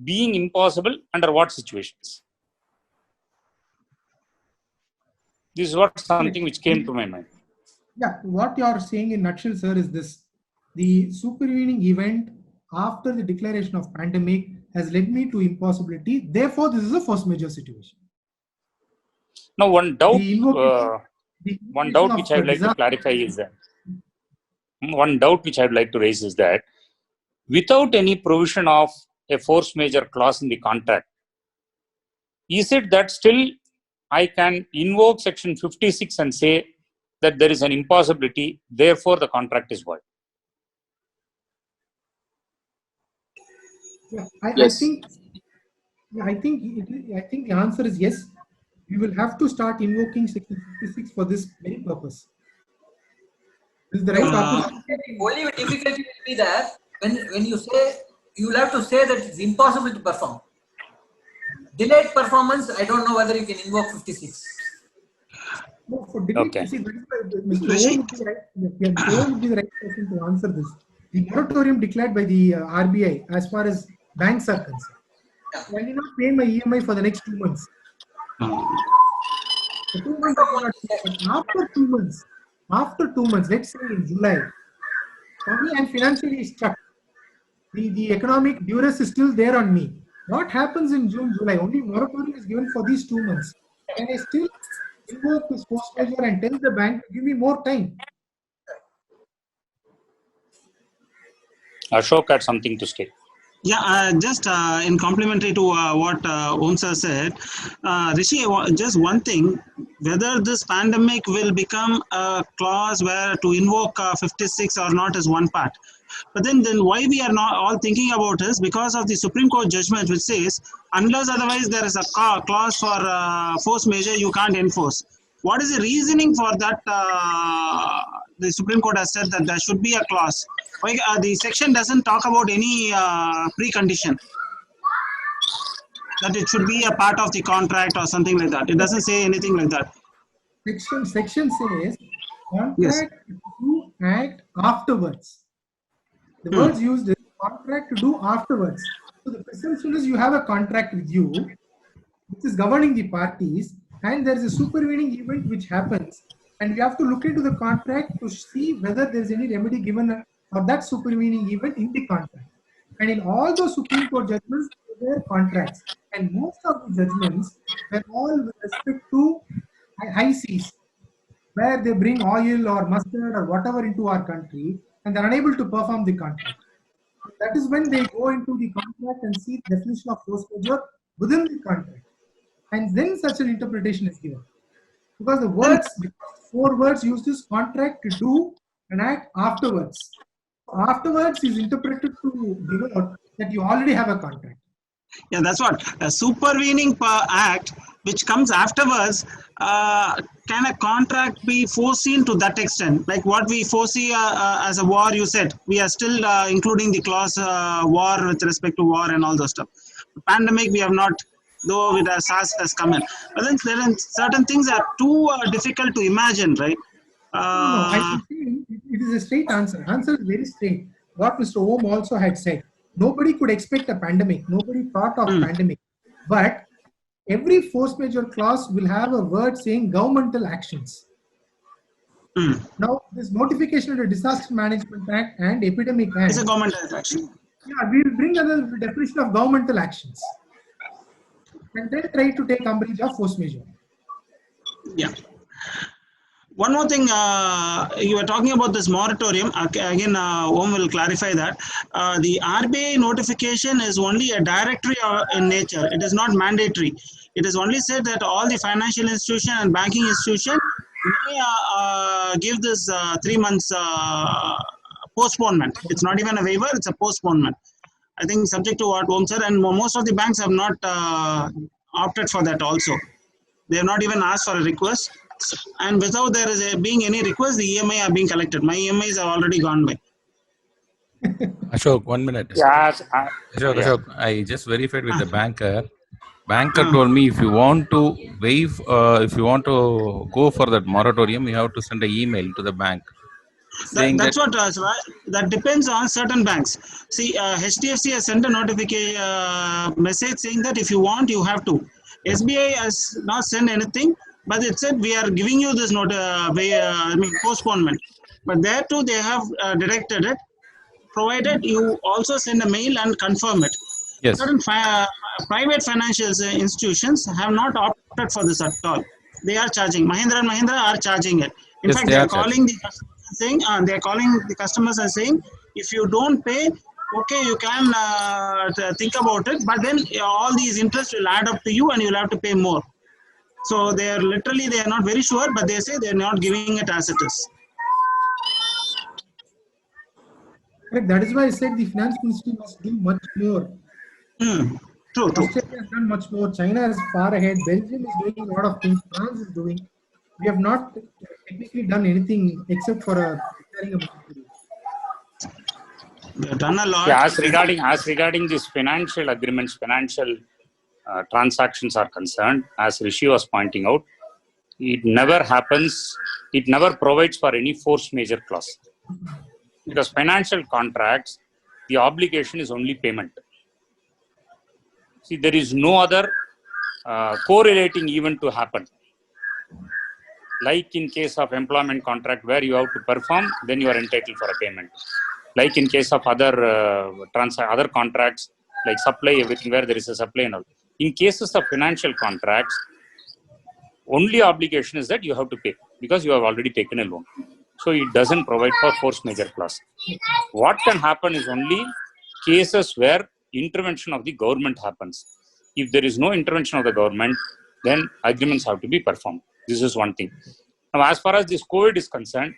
being impossible under what situations. This is what something which came to my mind. Yeah, what you are saying in nutshell, sir, is this: the supervening event after the declaration of pandemic has led me to impossibility. Therefore, this is a force majeure situation. Now, one doubt which I would like to clarify is that raise is that without any provision of a force majeure clause in the contract, is it that still I can invoke section 56 and say that there is an impossibility, therefore the contract is void? Yeah, Yes. I think the answer is yes. We will have to start invoking section 56 for this very purpose. This is the right opportunity. Only difficulty will be there when you say, you will have to say that it's impossible to perform. Delayed performance, I don't know whether you can invoke 56. No, for delayed, Okay. see, that is why Mr. O would be the right, O would be the right person to answer this. The moratorium declared by the RBI as far as banks are concerned. I will not pay my EMI for the next 2 months. For 2 months, I cannot pay. But after 2 months, let's say in July, for me, I'm financially stuck. The economic duress is still there on me. What happens in June, July? Only moratorium is given for these 2 months. Can I still invoke this force majeure and tell the bank to give me more time? Ashok had something to say. Yeah, just in complementary to what Om sir said, Rishi, just one thing, whether this pandemic will become a clause where to invoke 56 or not is one part. But then why we are not all thinking about is because of the Supreme Court judgment which says, unless otherwise there is a clause for force majeure, you can't enforce. What is the reasoning for that? The Supreme Court has said that there should be a clause. Why the section doesn't talk about any precondition? that it should be a part of the contract or something like that. It doesn't say anything like that. Section says Yes. contract to act afterwards. The words used is contract to do afterwards. So the presumption is you have a contract with you, which is governing the parties, and there is a supervening event which happens, and we have to look into the contract to see whether there is any remedy given for that supervening event in the contract. And in all those Supreme Court judgments, there were contracts, and most of the judgments were all with respect to high seas, where they bring oil or mustard or whatever into our country, and they're unable to perform the contract. That is when they go into the contract and see the definition of force majeure within the contract. And then such an interpretation is given. Because the words, 4 words used is contract to do and act afterwards. Afterwards is interpreted to denote that you already have a contract. Yeah, that's what. A supervening act which comes afterwards, can a contract be foreseen to that extent? Like what we foresee as a war, you said, we are still including the clause war with respect to war and all those stuff. The pandemic, we have not, though with SARS has come in. But then certain things are too difficult to imagine, right? No, I think it is a straight answer. Answer is very straight. What Mr. Om also had said. Nobody could expect a pandemic. Nobody thought of pandemic. But every force majeure clause will have a word saying governmental actions. Now, this notification of the Disaster Management Act and Epidemic Act. It's a governmental action. Yeah, we will bring another definition of governmental actions. And then try to take umbrage of force majeure. Yeah. One more thing, you were talking about this moratorium. Again, Om will clarify that. The RBI notification is only a directory in nature. It is not mandatory. It is only said that all the financial institution and banking institution may give this 3 months postponement. It's not even a waiver, it's a postponement. I think subject to what Om said, and most of the banks have not opted for that also. They have not even asked for a request. And without there is being any request, the EMI are being collected. My EMIs have already gone by. Ashok, 1 minute. Yes. Ashok, I just verified with the banker. Banker told me if you want to waive, if you want to go for that moratorium, you have to send an email to the bank. That's what that depends on certain banks. See, HDFC has sent a notification message saying that if you want, you have to. SBI has not sent anything, but it said we are giving you this postponement. But there too, they have directed it, provided you also send a mail and confirm it. Yes. Certain private financial institutions have not opted for this at all. They are charging. Mahindra & Mahindra are charging it. In fact, they are calling the customers saying, they are calling the customers and saying, if you don't pay, okay, you can think about it, but then all these interests will add up to you and you'll have to pay more. So they are literally, they are not very sure, but they say they're not giving it as it is. Correct. That is why I said the finance ministry must do much more. True. Australia has done much more. China is far ahead. Belgium is doing a lot of things. France is doing. We have not technically done anything except for preparing a moratorium. We have done a lot. Yeah, as regarding these financial agreements, financial transactions are concerned, as Rishi was pointing out, it never happens, it never provides for any force majeure clause. Because financial contracts, the obligation is only payment. See, there is no other correlating event to happen. Like in case of employment contract where you have to perform, then you are entitled for a payment. Like in case of other other contracts, like supply, everything where there is a supply and all. In cases of financial contracts, only obligation is that you have to pay because you have already taken a loan. So it doesn't provide for force majeure clause. What can happen is only cases where intervention of the government happens. If there is no intervention of the government, then agreements have to be performed. This is one thing. Now, as far as this COVID is concerned,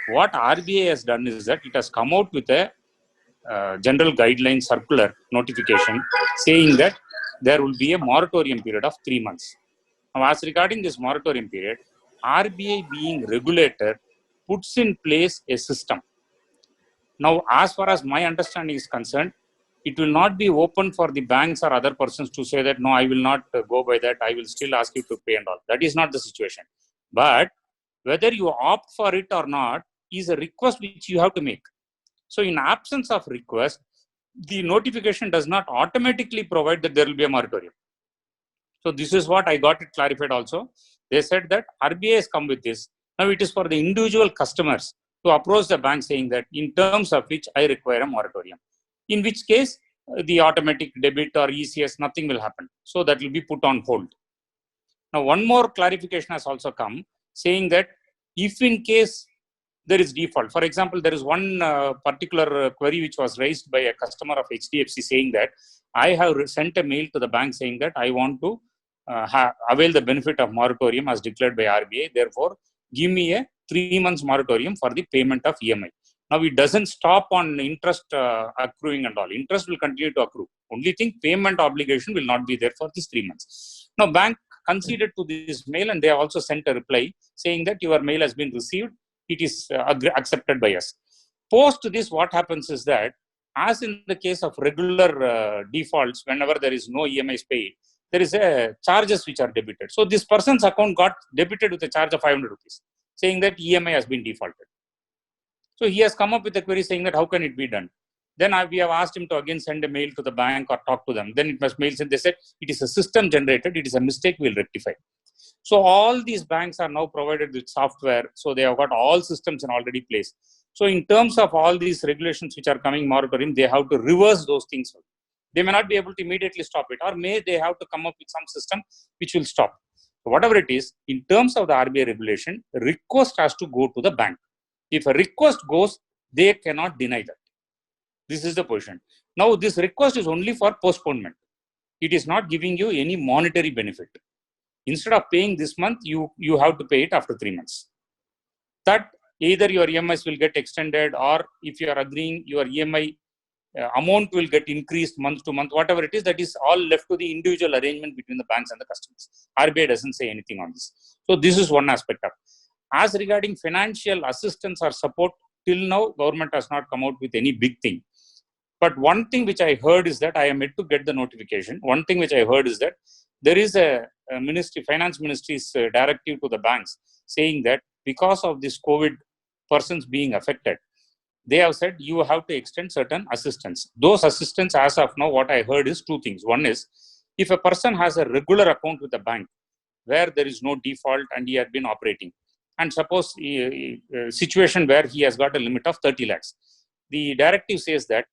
what RBI has done is that it has come out with a general guideline circular notification saying that there will be a moratorium period of 3 months. Now, as regarding this moratorium period, RBI being regulator puts in place a system. Now, as far as my understanding is concerned, it will not be open for the banks or other persons to say that, no, I will not go by that. I will still ask you to pay and all. That is not the situation. But whether you opt for it or not is a request which you have to make. So in absence of request, the notification does not automatically provide that there will be a moratorium. So this is what I got it clarified also. They said that RBI has come with this. Now it is for the individual customers to approach the bank saying that in terms of which I require a moratorium. In which case, the automatic debit or ECS, nothing will happen. So that will be put on hold. Now, one more clarification has also come saying that if in case there is default, for example, there is one particular query which was raised by a customer of HDFC saying that I have sent a mail to the bank saying that I want to avail the benefit of moratorium as declared by RBI. Therefore, give me a 3 months moratorium for the payment of EMI. Now, it doesn't stop on interest accruing and all. Interest will continue to accrue. Only thing, payment obligation will not be there for these 3 months. Now, bank conceded to this mail and they have also sent a reply saying that your mail has been received. It is accepted by us. Post this, what happens is that, as in the case of regular defaults, whenever there is no EMIs paid, there is a charges which are debited. So this person's account got debited with a charge of 500 rupees, saying that EMI has been defaulted. So he has come up with a query saying that how can it be done? Then we have asked him to again send a mail to the bank or talk to them. Then it was mails and they said it is a system generated, it is a mistake, we'll rectify. So all these banks are now provided with software. So they have got all systems in already placed. So in terms of all these regulations which are coming moratorium, they have to reverse those things. They may not be able to immediately stop it, or may they have to come up with some system which will stop. So whatever it is, in terms of the RBI regulation, the request has to go to the bank. If a request goes, they cannot deny that. This is the position. Now, this request is only for postponement. It is not giving you any monetary benefit. Instead of paying this month, you have to pay it after 3 months. That either your EMIs will get extended, or if you are agreeing, your EMI amount will get increased month to month, whatever it is, that is all left to the individual arrangement between the banks and the customers. RBI doesn't say anything on this. So this is one aspect of it. As regarding financial assistance or support, till now, government has not come out with any big thing. But one thing which I heard is that I am yet to get the notification. One thing which I heard is that there is a ministry, finance ministry's directive to the banks saying that because of this COVID persons being affected, they have said you have to extend certain assistance. Those assistance, as of now, what I heard is two things. One is, if a person has a regular account with the bank where there is no default and he has been operating, and suppose a situation where he has got a limit of 30 lakhs, the directive says that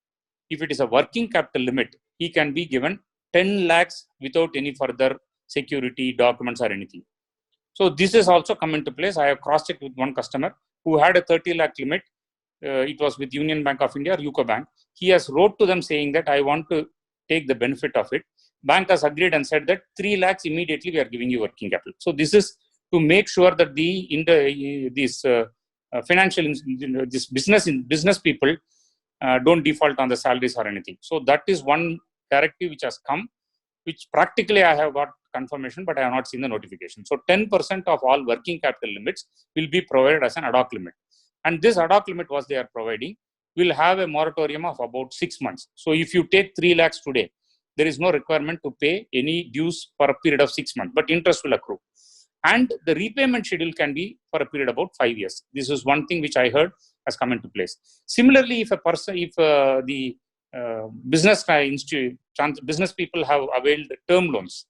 if it is a working capital limit, he can be given 10 lakhs without any further security documents or anything. So this has also come into place. I have cross-checked with one customer who had a 30 lakh limit. It was with Union Bank of India or UCO Bank. He has wrote to them saying that I want to take the benefit of it. Bank has agreed and said that 3 lakhs immediately we are giving you working capital. So this is to make sure that this business people don't default on the salaries or anything. So that is one directive which has come, which practically I have got confirmation, but I have not seen the notification. So 10% of all working capital limits will be provided as an ad hoc limit. And this ad hoc limit, what they are providing, will have a moratorium of about 6 months. So if you take 3 lakhs today, there is no requirement to pay any dues for a period of 6 months, but interest will accrue. And the repayment schedule can be for a period of about 5 years. This is one thing which I heard has come into place. Similarly, if the business people have availed term loans,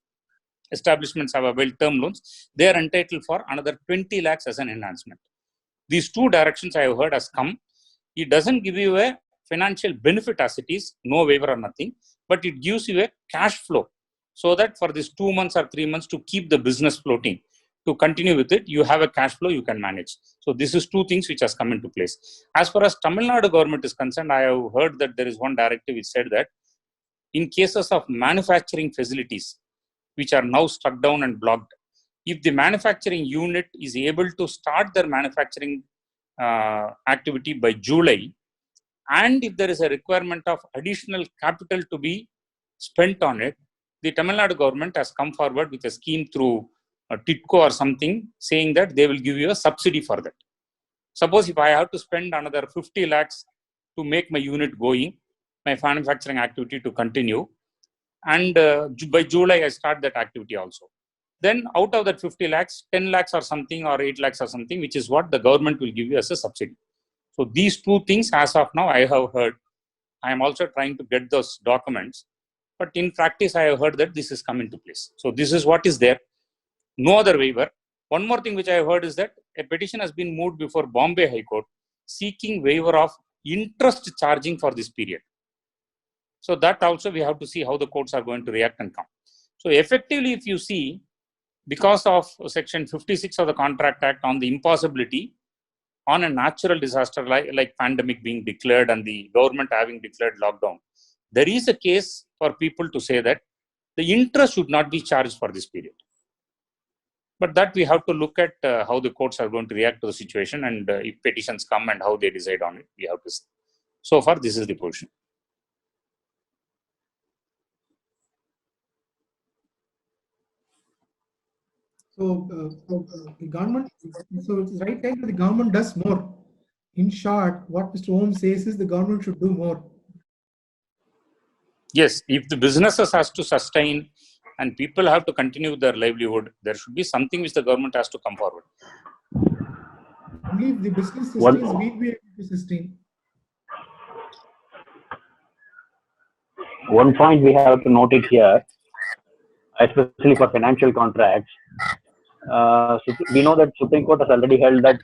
establishments have availed term loans, they are entitled for another 20 lakhs as an enhancement. These two directions I have heard has come. It doesn't give you a financial benefit as it is, no waiver or nothing, but it gives you a cash flow so that for these 2 months or 3 months to keep the business floating, to continue with it, you have a cash flow you can manage. So this is two things which has come into place. As far as Tamil Nadu government is concerned, I have heard that there is one directive which said that in cases of manufacturing facilities which are now struck down and blocked, if the manufacturing unit is able to start their manufacturing activity by July, and if there is a requirement of additional capital to be spent on it, the Tamil Nadu government has come forward with a scheme through TITCO or something, saying that they will give you a subsidy for that. Suppose if I have to spend another 50 lakhs to make my unit going, my manufacturing activity to continue. And by July, I start that activity also. Then out of that 50 lakhs, 10 lakhs or something, or 8 lakhs or something, which is what the government will give you as a subsidy. So these two things, as of now, I have heard. I am also trying to get those documents. But in practice, I have heard that this is come into place. So this is what is there. No other waiver. One more thing which I have heard is that a petition has been moved before Bombay High Court seeking waiver of interest charging for this period. So that also we have to see how the courts are going to react and come. So effectively, if you see, because of Section 56 of the Contract Act on the impossibility on a natural disaster like pandemic being declared and the government having declared lockdown, there is a case for people to say that the interest should not be charged for this period. But that we have to look at how the courts are going to react to the situation, and if petitions come and how they decide on it, we have to see. So far, this is the position. So, the government, so it's right time that the government does more. In short, what Mr. Om says is the government should do more. Yes, if the businesses has to sustain and people have to continue their livelihood, there should be something which the government has to come forward. Only if the business sustains, we'll be able to sustain. One point we have to note it here, especially for financial contracts. We know that Supreme Court has already held that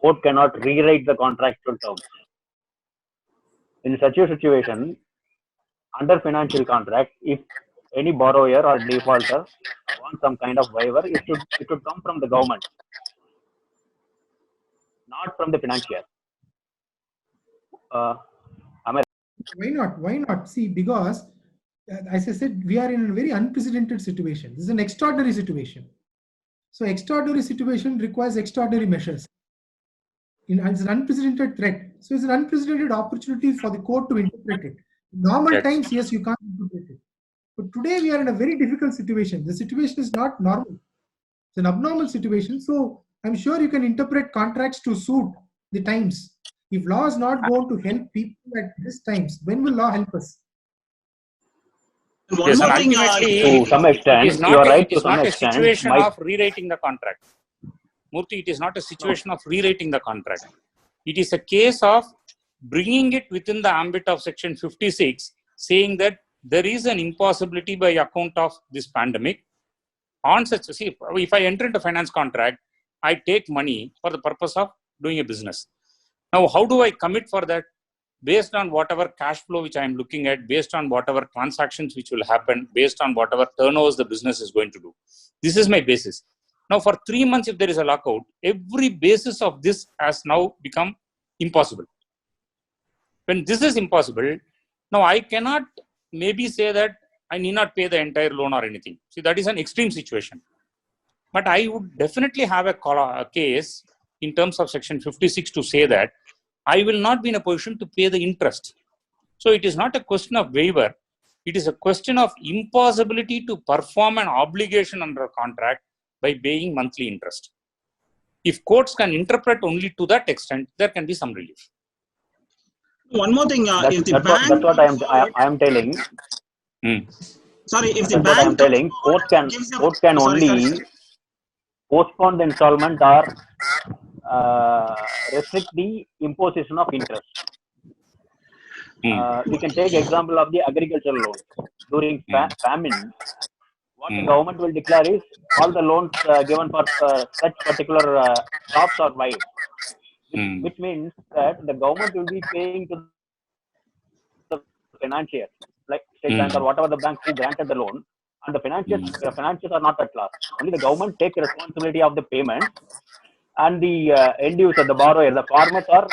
court cannot rewrite the contractual terms. In such a situation, under financial contract, if any borrower or defaulter wants some kind of waiver, it should come from the government, not from the financier. Why not? Why not? See, because as I said, we are in a very unprecedented situation. This is an extraordinary situation. So extraordinary situation requires extraordinary measures. It's an unprecedented threat. So it's an unprecedented opportunity for the court to interpret it. Normal times, yes, you can't interpret it. But today we are in a very difficult situation. The situation is not normal. It's an abnormal situation. So I'm sure you can interpret contracts to suit the times. If law is not going to help people at this times, when will law help us? One more thing, to some extent, you are right. To some extent, it is not a situation of rewriting the contract. Murthy, it is not a situation of rewriting the contract. It is a case of bringing it within the ambit of Section 56, saying that there is an impossibility by account of this pandemic. On such, see, if I enter into a finance contract, I take money for the purpose of doing a business. Now, how do I commit for that? Based on whatever cash flow which I am looking at, based on whatever transactions which will happen, based on whatever turnovers the business is going to do. This is my basis. Now, for 3 months, if there is a lockout, every basis of this has now become impossible. When this is impossible, now I cannot maybe say that I need not pay the entire loan or anything. See, that is an extreme situation. But I would definitely have a case in terms of Section 56 to say that I will not be in a position to pay the interest. So it is not a question of waiver. It is a question of impossibility to perform an obligation under a contract by paying monthly interest. If courts can interpret only to that extent, there can be some relief. One more thing, if the bank... That's what I am telling. Sorry, if the bank... What I am telling, court can only postpone the installment or restrict the imposition of interest. We can take example of the agricultural loans. During famine, what the government will declare is all the loans given for such particular crops are waived. Which means that the government will be paying to the financiers, like State Bank or whatever the bank who granted the loan, and the financiers are not at loss. Only the government takes the responsibility of the payment, and the end user, the borrower, the farmers are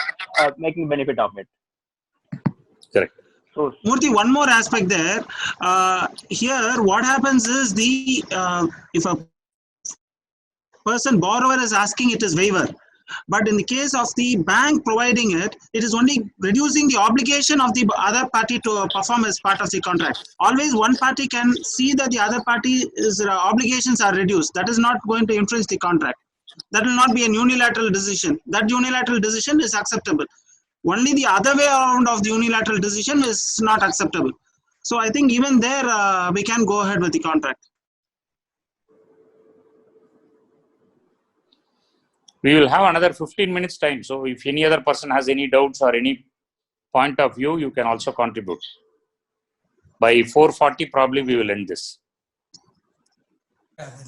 making benefit of it. Correct. So, Murthy, one more aspect there. Here, what happens is if a person borrower is asking, it is waiver. But in the case of the bank providing it, it is only reducing the obligation of the other party to perform as part of the contract. Always one party can see that the other party's obligations are reduced. That is not going to influence the contract. That will not be a unilateral decision. That unilateral decision is acceptable. Only the other way around of the unilateral decision is not acceptable. So I think even there we can go ahead with the contract. We will have another 15 minutes time. So if any other person has any doubts or any point of view, you can also contribute. By 4:40, probably we will end this.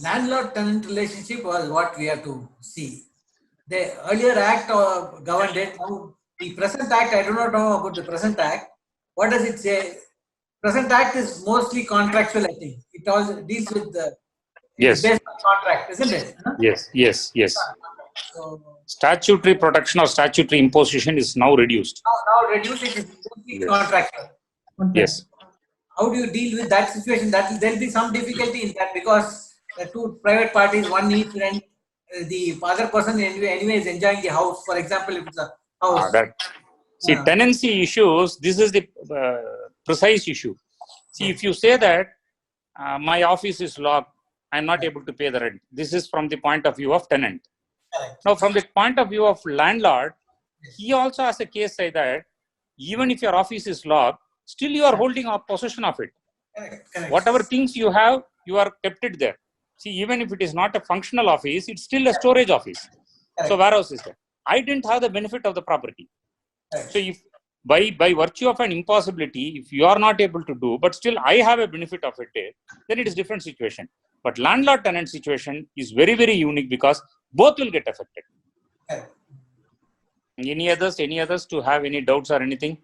Landlord-tenant relationship was what we have to see. The earlier act governed it. Now, the present act, I do not know about the present act. What does it say? Present act is mostly contractual, I think. It also deals with the Yes. based on contract, isn't it? Huh? Yes. So, Statutory protection or statutory imposition is now reduced. now reducing is mostly contractual. Yes. How do you deal with that situation? That there'll be some difficulty in that because the two private parties, one needs rent, the other person anyway is enjoying the house. For example, if it's a house. See, tenancy issues, this is the precise issue. See, if you say that my office is locked, I'm not able to pay the rent. This is from the point of view of tenant. Correct. Now, from the point of view of landlord, he also has a case say that even if your office is locked, still you are holding a possession of it. Correct. Whatever things you have, you are kept it there. See, even if it is not a functional office, it's still a storage office. Correct. So warehouse is there. I didn't have the benefit of the property. Correct. So if by virtue of an impossibility, if you are not able to do, but still I have a benefit of it, then it is different situation. But landlord-tenant situation is very, very unique because both will get affected. Correct. Any others to have any doubts or anything?